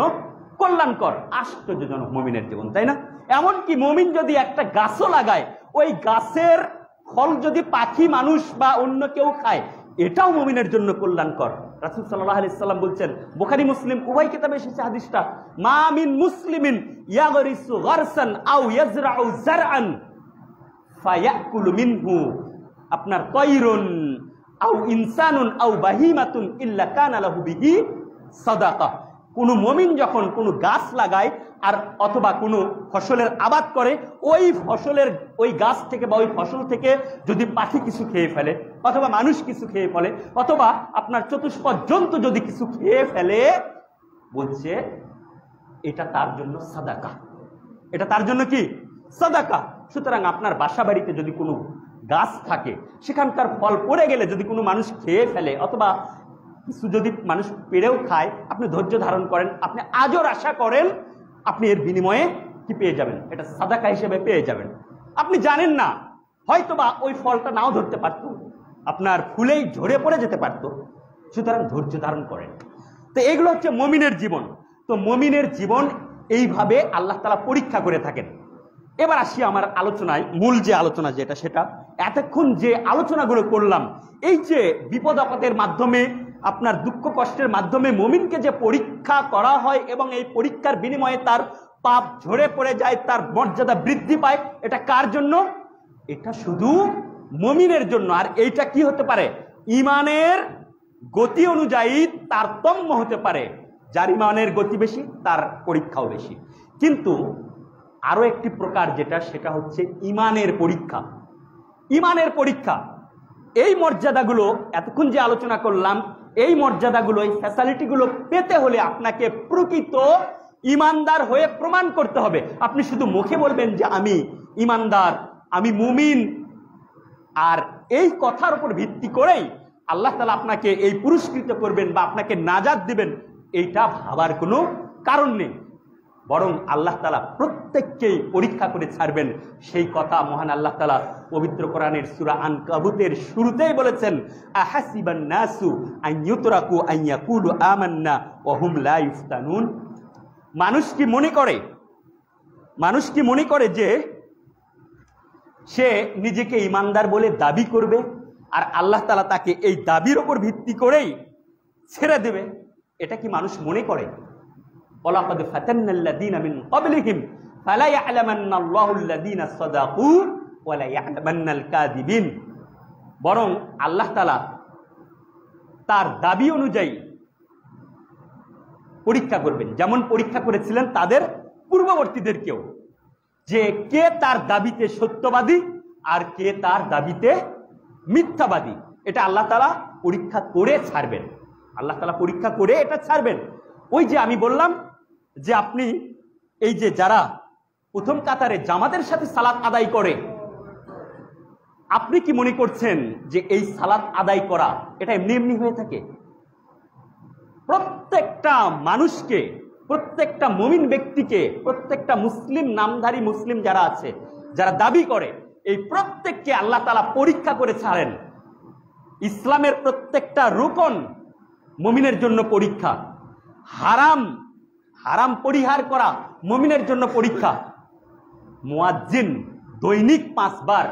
কল্যাণকর। আশ্চর্যজনক মুমিনের জীবন, তাই না? এমনকি মুমিন যদি একটা গাছও লাগায়, ওই গাছের ফল যদি পাখি, মানুষ বা অন্য কেউ খায়, এটাও মুমিনের জন্য কল্যাণকর। রাসূল সাল্লাল্লাহু আলাইহি ওয়াসাল্লাম বলছেন, বুখারী মুসলিম উভয় কিতাবে এসেছে হাদিসটা, মা মিন মুসলিমিন ইয়াগরিসু গারসান আও ইয়াজরাউ জারআন ফায়াকুলু মিনহু আপনার তায়রুন আও ইনসানুন আও বাহিমাতুন ইল্লা কানা লাহু বিহি সাদাকা। কোন মুমিন যখন কোনো গাছ লাগায় আর অথবা কোনো ফসলের আবাদ করে, ওই ফসলের, ওই গাছ থেকে বা ওই ফসল থেকে যদি পাখি কিছু খেয়ে ফেলে, অথবা মানুষ কিছু খেয়ে ফেলে, অথবা আপনার চতুষ্পদ জন্তু যদি কিছু খেয়ে ফেলে, বলছে এটা তার জন্য সাদাকা, এটা তার জন্য কি? সাদাকা। সুতরাং আপনার বাসা বাড়িতে যদি কোনো গাছ থাকে, সেখানকার ফল পড়ে গেলে যদি কোনো মানুষ খেয়ে ফেলে, অথবা কিছু যদি মানুষ পেড়েও খায়, আপনি ধৈর্য ধারণ করেন, আপনি আজর আশা করেন আপনি এর বিনিময়ে কি পেয়ে যাবেন? এটা সাদাকা হিসেবে পেয়ে যাবেন। আপনি জানেন না, হয়তোবা ওই ফলটা নাও ধরতে পারত, আপনার ফুলেই ঝরে পড়ে যেতে পারত। সুতরাং ধৈর্য ধারণ করেন। তো এগুলো হচ্ছে মুমিনের জীবন। তো মুমিনের জীবন এইভাবে আল্লাহ তাআলা পরীক্ষা করে থাকেন। এবার আসি আমার আলোচনায়, মূল যে আলোচনা যেটা, সেটা এতক্ষণ যে আলোচনাগুলো করলাম, এই যে বিপদ আপদের মাধ্যমে আপনার দুঃখ কষ্টের মাধ্যমে মুমিনকে যে পরীক্ষা করা হয় এবং এই পরীক্ষার বিনিময়ে তার পাপ ঝরে পড়ে যায়, তার মর্যাদা বৃদ্ধি পায়, এটা কার জন্য? এটা শুধু মুমিনের জন্য। আর এইটা কি হতে পারে? ইমানের গতি অনুযায়ী তারতম্য হতে পারে। যার ইমানের গতি বেশি তার পরীক্ষাও বেশি। কিন্তু আরো একটি প্রকার যেটা, সেটা হচ্ছে ইমানের পরীক্ষা। ইমানের পরীক্ষা, এই মর্যাদাগুলো এতক্ষণ যে আলোচনা করলাম, এই মর্যাদাগুলো, এই ফ্যাসিলিটিগুলো পেতে হলে আপনাকে প্রকৃত ইমানদার হয়ে প্রমাণ করতে হবে। আপনি শুধু মুখে বলবেন যে আমি ইমানদার, আমি মুমিন, আর এই কথার উপর ভিত্তি করেই আল্লাহ তাআলা আপনাকে এই পুরস্কৃত করবেন বা আপনাকে নাজাত দিবেন, এইটা ভাবার কোনো কারণ নেই। বরং আল্লাহ তাআলা প্রত্যেককেই পরীক্ষা করে ছাড়বেন। সেই কথা মহান আল্লাহ তাআলা পবিত্র কোরআনের সূরা আনকাবুতের শুরুতেই বলেছেন, আহাসিবান নাসু আন ইউতরাকু আন ইয়াকুলু আমান্না ওয়া হুম লা ইফতানুন। মানুষ কি মনে করে যে সে নিজেকে ইমানদার বলে দাবি করবে আর আল্লাহ তাআলা তাকে এই দাবির ওপর ভিত্তি করেই ছেড়ে দেবে? এটা কি মানুষ মনে করে? ওয়ালাকাদ ফাতান্নাল্লাযীনা মিন ক্বাবলিহিম ফালা ইয়া'লামান্নাল্লাহুল্লাযীনা সাদাকু ওয়া লা ইয়া'লামান্নাল কাযিবিন। বরং আল্লাহ তাআলা তার দাবি অনুযায়ী পরীক্ষা করবেন, যেমন পরীক্ষা করেছিলেন তাদের পূর্ববর্তীদেরকেও, যে কে তার দাবিতে সত্যবাদী আর কে তার দাবিতে মিথ্যাবাদী। এটা আল্লাহ তাআলা পরীক্ষা করে ছাড়বেন। আল্লাহ তাআলা পরীক্ষা করে এটা ছাড়বেন। ওই যে আমি বললাম যে আপনি এই যে যারা প্রথম কাতারে জামাতের সাথে সালাত আদায় করে, আপনি কি মনে করছেন যে এই সালাত আদায় করা এটা এমনি এমনি হয়ে থাকে? প্রত্যেকটা মানুষকে, প্রত্যেকটা মুমিন ব্যক্তিকে, প্রত্যেকটা মুসলিম, নামধারী মুসলিম যারা আছে, যারা দাবি করে, এই প্রত্যেককে আল্লাহ তাআলা পরীক্ষা করে ছাড়েন। ইসলামের প্রত্যেকটা রুকন মুমিনের জন্য পরীক্ষা। হারাম পরিহার করা মুমিনের জন্য পরীক্ষা। মুয়াজ্জিন দৈনিক 5 বার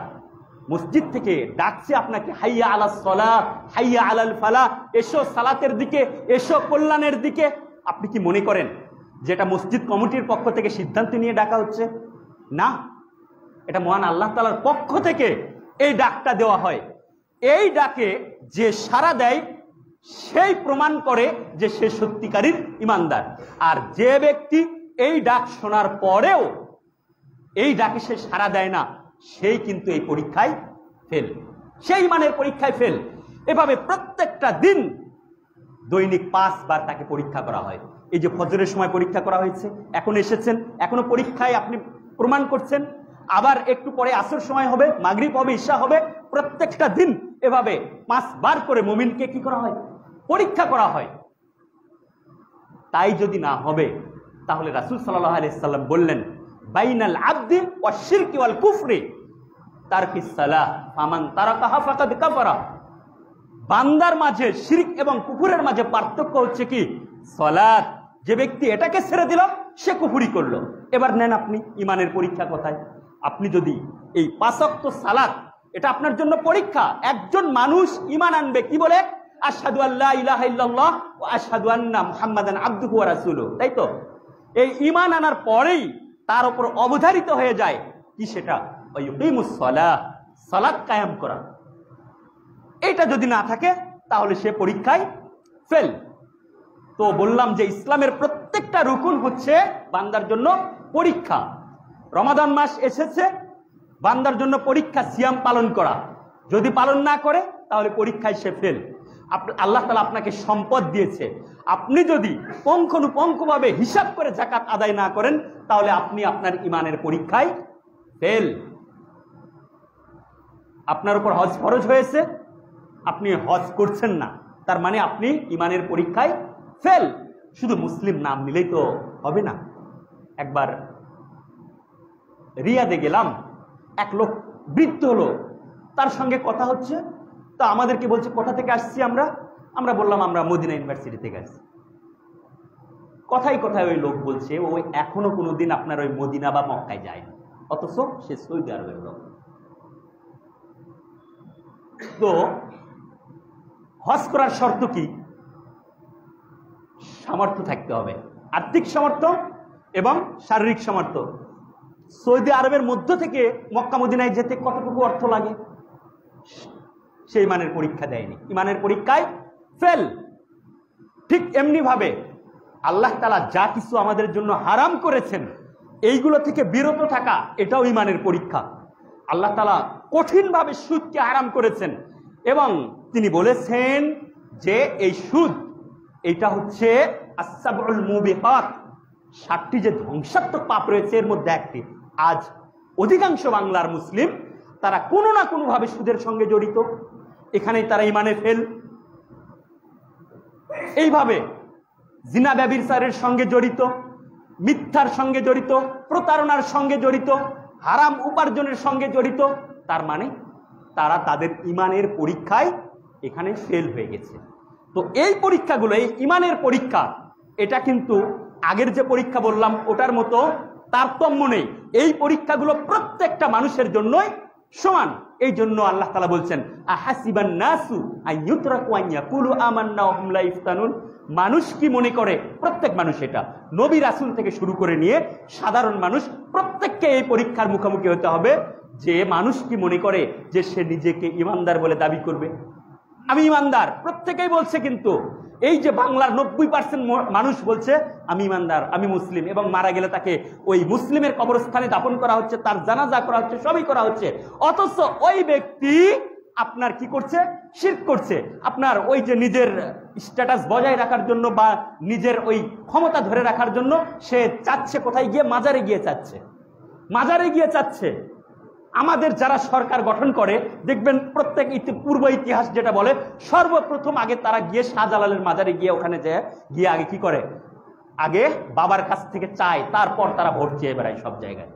মসজিদ থেকে ডাকছে আপনাকে, হাইয়া আলাস সালাহ, হাইয়া আলাল ফালাহ, এসো সালাতের দিকে, এসো কল্যাণের দিকে। আপনি কি মনে করেন যে এটা মসজিদ কমিটির পক্ষ থেকে সিদ্ধান্ত নিয়ে ডাকা হচ্ছে? না, এটা মহান আল্লাহ তাআলার পক্ষ থেকে এই ডাকটা দেওয়া হয়। এই ডাকে যে সাড়া দেয় সেই প্রমাণ করে যে সে সত্যিকারের ইমানদার। আর যে ব্যক্তি এই ডাক শোনার পরেও এই ডাকে সে সাড়া দেয় না, সেই কিন্তু এই পরীক্ষায় ফেল, সেই ইমানের পরীক্ষায় ফেল। এভাবে প্রত্যেকটা দিন দৈনিক 5 বার তাকে পরীক্ষা করা হয়। এই যে ফজরের সময় পরীক্ষা করা হয়েছে, এখন এসেছেন, এখনো পরীক্ষায় আপনি প্রমাণ করছেন। আবার একটু পরে আসর সময় হবে, মাগরিব হবে, ঈশা হবে। প্রত্যেকটা দিন এভাবে 5 বার করে মুমিনকে কি করা হয়? পরীক্ষা করা হয়। তাই যদি না হবে তাহলে রাসূল সাল্লাল্লাহু আলাইহি সাল্লাম বললেন, বাইনাল আবদি ওয়াশ শিরকি ওয়াল কুফরি তারকিস সালাহ ফামান তারাকাহা ফাকাদ কাফারা। বান্দার মাঝে শিরক এবং কুফরের মাঝে পার্থক্য হচ্ছে কি? সালাত। যে ব্যক্তি এটাকে ছেড়ে দিল সে কুফরি করলো। এবার নেন আপনি ইমানের পরীক্ষা কোথায়? আপনি যদি এই 5 ওয়াক্ত সালাত, এটা আপনার জন্য পরীক্ষা। একজন মানুষ ইমান আনবে কি বলে? আশহাদু আল্লা ইলাহা ইল্লাল্লাহ ওয়া আশহাদু আন্না মুহাম্মাদান আবদুহু ওয়া রাসূলুহু, তাই তো? এই ইমান আনার পরেই তার উপর অবধারিত হয়ে যায় কি? সেটা ইকিমুস সালাহ, সালাত কায়েম করা। এটা যদি না থাকে তাহলে সে পরীক্ষায় ফেল। তো বললাম যে ইসলামের প্রত্যেকটা রুকুন হচ্ছে বান্দার জন্য পরীক্ষা। রমাদান মাস এসেছে, বান্দার জন্য পরীক্ষা সিয়াম পালন করা। যদি পালন না করে তাহলে পরীক্ষায় সে ফেল। আল্লাহ তাআলা আপনাকে সম্পদ দিয়েছে, আপনি যদি পুঙ্খানুপুঙ্খভাবে হিসাব করে যাকাত আদায় না করেন তাহলে আপনি আপনার ইমানের পরীক্ষায় ফেল। আপনার উপর হজ ফরজ হয়েছে, আপনি হজ করছেন না, তার মানে আপনি ইমানের পরীক্ষায় ফেল। শুধু মুসলিম নাম নিলেই তো হবে না। একবার রিয়াদে গেলাম, এক লোক বৃদ্ধ লোক, তার সঙ্গে কথা হচ্ছে। তো আমাদেরকে বলছে কোথা থেকে আসছি আমরা বললাম আমরা মদিনা ইউনিভার্সিটি থেকে আসছি। কথায় কথায় ওই লোক বলছে ওই এখনো কোনোদিন আপনার ওই মদিনা বা মক্কায় যায়নি, অথচ সে সৌদি আরবের লোক। তো হজ করার শর্ত কি? সামর্থ্য থাকতে হবে, আর্থিক সামর্থ্য এবং শারীরিক সামর্থ্য। সৌদি আরবের মধ্য থেকে মক্কা মদিনায় যেতে কতটুকু অর্থ লাগে? সেই ইমানের পরীক্ষা দেয়নি, ইমানের পরীক্ষায় ফেল। ঠিক এমনি ভাবে আল্লাহ তাআলা যা কিছু আমাদের জন্য হারাম করেছেন এইগুলো থেকে বিরত থাকা, এটাও ইমানের পরীক্ষা। আল্লাহ তাআলা কঠিনভাবে সুদকে হারাম করেছেন এবং তিনি বলেছেন যে এই সুদ এটা হচ্ছে আসসাবউল মুবিকাত, 7টি যে ধ্বংসাত্মক পাপ রয়েছে এর মধ্যে একটি। আজ অধিকাংশ বাংলার মুসলিম তারা কোনো না কোনো ভাবে সুদের সঙ্গে জড়িত, এখানেই তারা ইমানে ফেল। এইভাবে জিনা ব্যভিচারের সঙ্গে জড়িত, মিথ্যার সঙ্গে জড়িত, প্রতারণার সঙ্গে জড়িত, হারাম উপার্জনের সঙ্গে জড়িত, তার মানে তারা তাদের ইমানের পরীক্ষায় এখানে ফেল হয়ে গেছে। তো এই পরীক্ষাগুলো, এই ইমানের পরীক্ষা, এটা কিন্তু আগের যে পরীক্ষা বললাম ওটার মতো তারতম্য নেই। এই পরীক্ষাগুলো প্রত্যেকটা মানুষের জন্যই সমান। এই জন্য আল্লাহ তাআলা বলছেন আহাসিবান নাসু আইয়ুতরাকু আন ইয়াকুলু আমান্না ওয়া হুম লা ইফতানুন। মানুষ কি মনে করে, প্রত্যেক মানুষ, এটা নবী রাসূল থেকে শুরু করে নিয়ে সাধারণ মানুষ প্রত্যেককে এই পরীক্ষার মুখোমুখি হতে হবে যে মানুষ কি মনে করে যে সে নিজেকে ইমানদার বলে দাবি করবে। আমি ইমানদার, প্রত্যেকেই বলছে, কিন্তু এই যে বাংলার 90% মানুষ বলছে আমি ইমানদার, আমি মুসলিম, এবং মারা গেলে তাকে ওই মুসলিমের কবরস্থানে দাফন করা হচ্ছে, তার জানাজা করা হচ্ছে, সবই করা হচ্ছে, অথচ ওই ব্যক্তি আপনার কি করছে? শিরক করছে। আপনার ওই যে নিজের স্ট্যাটাস বজায় রাখার জন্য বা নিজের ওই ক্ষমতা ধরে রাখার জন্য সে চাচ্ছে কোথায় গিয়ে? মাজারে গিয়ে চাচ্ছে, মাজারে গিয়ে চাচ্ছে। আমাদের যারা সরকার গঠন করে দেখবেন প্রত্যেক পূর্ব ইতিহাস যেটা বলে, সর্বপ্রথম আগে তারা গিয়ে শাহজালালের মাজারে গিয়ে ওখানে গিয়ে আগে কি করে? আগে বাবার কাছ থেকে চায়, তারপর তারা ভোট চেয়ে বেড়ায় সব জায়গায়।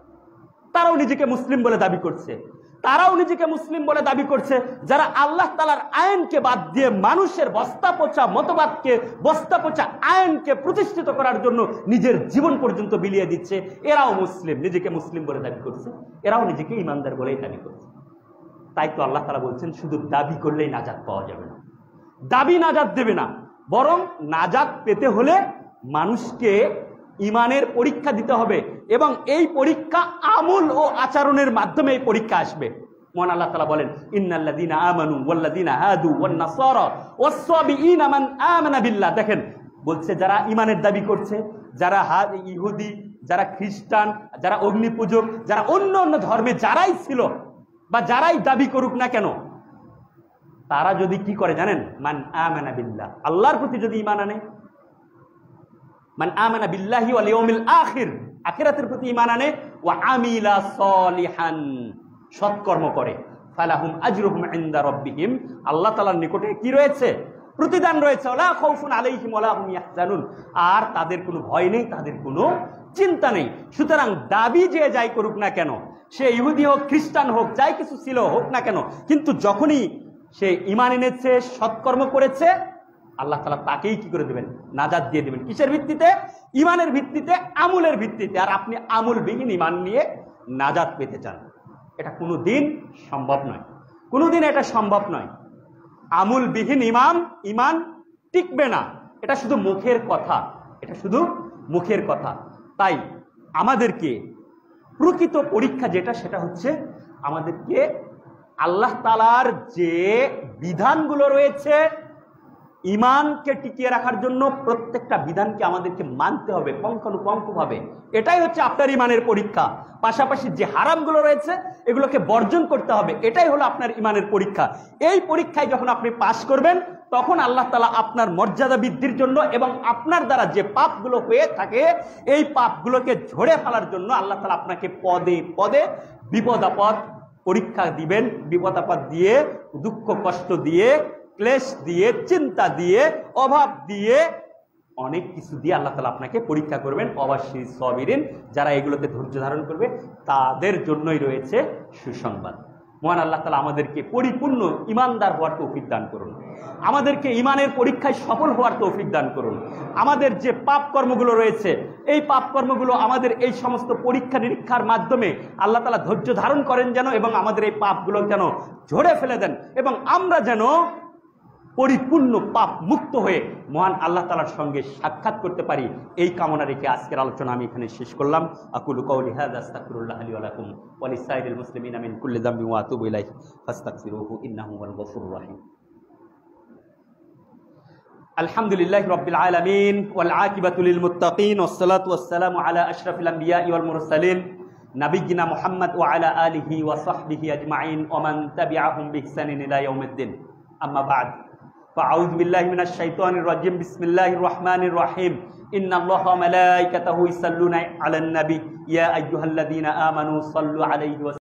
তারাও নিজেকে মুসলিম বলে দাবি করছে, তারাও নিজেকে মুসলিম বলে দাবি করছে যারা আল্লাহ তাআলার আইনকে বাদ দিয়ে মানুষের বস্তাপচা মতবাদকে, বস্তাপচা আইনকে প্রতিষ্ঠিত করার জন্য নিজের জীবন পর্যন্ত বিলিয়ে দিচ্ছে। এরাও মুসলিম, নিজেকে মুসলিম বলে দাবি করছে, এরাও নিজেকে ইমানদার বলেই দাবি করছে। তাই তো আল্লাহ তাআলা বলছেন শুধু দাবি করলেই নাজাত পাওয়া যাবে না, দাবি নাজাত দেবে না, বরং নাজাত পেতে হলে মানুষকে ইমানের পরীক্ষা দিতে হবে, এবং এই পরীক্ষা আমল ও আচরণের মাধ্যমে এই পরীক্ষা আসবে। মহান আল্লাহ তাআলা বলেন ইন্নাল্লাযীনা আমানু ওয়াল্লাযীনা হাদু ওয়ান নাসারা ওয়াস-সাবিঈনা মান আমানা বিল্লাহ। দেখেন বলছে যারা ইমানের দাবি করছে, যারা ইহুদি, যারা খ্রিস্টান, যারা অগ্নিপূজক, যারা অন্য অন্য ধর্মে যারাই ছিল বা যারাই দাবি করুক না কেন, তারা যদি কি করে জানেন? মান আমানা বিল্লাহ, আল্লাহর প্রতি যদি ঈমান আনে, মান আমানা বিল্লাহি ওয়াল ইয়াউমিল আখির, আখিরাতের প্রতি ঈমান আনে, ওয়া আমিলা সলিহান, সৎকর্ম করে, ফালাহুম আজরুহুম ইনদা রাব্বিহিম, আল্লাহ তাআলার নিকটে কি রয়েছে? প্রতিদান রয়েছে। ওয়ালা খাউফুন আলাইহিম ওয়ালা হুম ইয়াহজানুন, আর তাদের কোনো ভয় নেই, তাদের কোনো চিন্তা নেই। সুতরাং দাবি যে যাই করুক না কেন, সে ইহুদি হোক, খ্রিস্টান হোক, যাই কিছু ছিল হোক না কেন, কিন্তু যখনই সে ঈমান এনেছে, সৎকর্ম করেছে, আল্লাহ তাআলা তাকেই কি করে দেবেন? নাজাত দিয়ে দেবেন। কিসের ভিত্তিতে? ঈমানের ভিত্তিতে, আমলের ভিত্তিতে। আর আপনি আমলবিহীন ঈমান নিয়ে নাজাত পেতে চান, এটা কোনোদিন সম্ভব নয়, কোনোদিন এটা সম্ভব নয়। আমলবিহীন ঈমান টিকবে না, এটা শুধু মুখের কথা, এটা শুধু মুখের কথা। তাই আমাদেরকে প্রকৃত পরীক্ষা যেটা, সেটা হচ্ছে আমাদেরকে আল্লাহ তাআলার যে বিধানগুলো রয়েছে ঈমানকে টিকিয়ে রাখার জন্য, প্রত্যেকটা বিধানকে আমাদেরকে মানতে হবে পুঙ্খানুপুঙ্খভাবে। এটাই হচ্ছে আপনার ঈমানের পরীক্ষা। পাশাপাশি যে হারামগুলো রয়েছে এগুলোকে বর্জন করতে হবে, এটাই হলো আপনার ঈমানের পরীক্ষা। এই পরীক্ষায় যখন আপনি পাশ করবেন, তখন আল্লাহ তাআলা আপনার মর্যাদা বৃদ্ধির জন্য এবং আপনার দ্বারা যে পাপগুলো হয়ে থাকে এই পাপগুলোকে ঝরে ফেলার জন্য আল্লাহ তাআলা আপনাকে পদে পদে বিপদ আপদ পরীক্ষা দিবেন। বিপদ আপদ দিয়ে, দুঃখ কষ্ট দিয়ে, ক্লেশ দিয়ে, চিন্তা দিয়ে, অভাব দিয়ে, অনেক কিছু দিয়ে আল্লাহ তাআলা আপনাকে পরীক্ষা করবেন। অবশ্যই সাবিরিন, যারা এগুলোতে ধৈর্য ধারণ করবে তাদের জন্যই রয়েছে সুসংবাদ। মহান আল্লাহ তাআলা আমাদেরকে পরিপূর্ণ ঈমানদার হওয়ার তৌফিক দান করুন, আমাদেরকে ঈমানের পরীক্ষায় সফল হওয়ার তৌফিক দান করুন। আমাদের যে পাপ কর্মগুলো রয়েছে এই পাপ কর্মগুলো আমাদের এই সমস্ত পরীক্ষা নিরীক্ষার মাধ্যমে আল্লাহ তাআলা ধৈর্য ধারণ করেন যেন, এবং আমাদের এই পাপগুলো যেন ঝরে ফেলে দেন, এবং আমরা যেন পরিপূর্ণ পাপ মুক্ত হয়ে মহান আল্লাহ তাআলার সঙ্গে সাক্ষাৎ করতে পারি, এই কামনা রেখে আজকের আলোচনা আমি এখানে শেষ করলাম। আকুলু কওলি হাযা আস্তাগফিরুল্লাহ লি ওয়া লাকুম ওয়া লিসাইরিল মুসলিমিনা মিন কুল্লি যামবিন ওয়া আতুবু ইলাইহি ফাস্তাগফিরুহু ইন্নাহু হুয়াল গফুরুর রাহিম। আলহামদুলিল্লাহি রাব্বিল আলামিন ওয়াল আকিবাতু লিল মুত্তাকিন ওয়াস সালাতু ওয়াস সালামু আলা আশরাফিল আমবিয়াই ওয়াল মুরসালিন নাবিয়িনা মুহাম্মদ ওয়া আলা আলিহি ওয়া সাহবিহি আজমাইন ওয়া মান তাবিআহুম বিইহসানিন ইলা ইয়াউমিদ্দিন। আম্মা বা'দ, ফাআউযু বিল্লাহি মিনাশ শাইতানির রাজিম। বিসমিল্লাহির রহমানির রহিম। ইন্নাল্লাহা ওয়া মালাইকাতাহু ইউসাল্লুনা আলান নাবী ইয়া আইয়ুহাল্লাযীনা আমানু সাল্লু আলাইহি ওয়া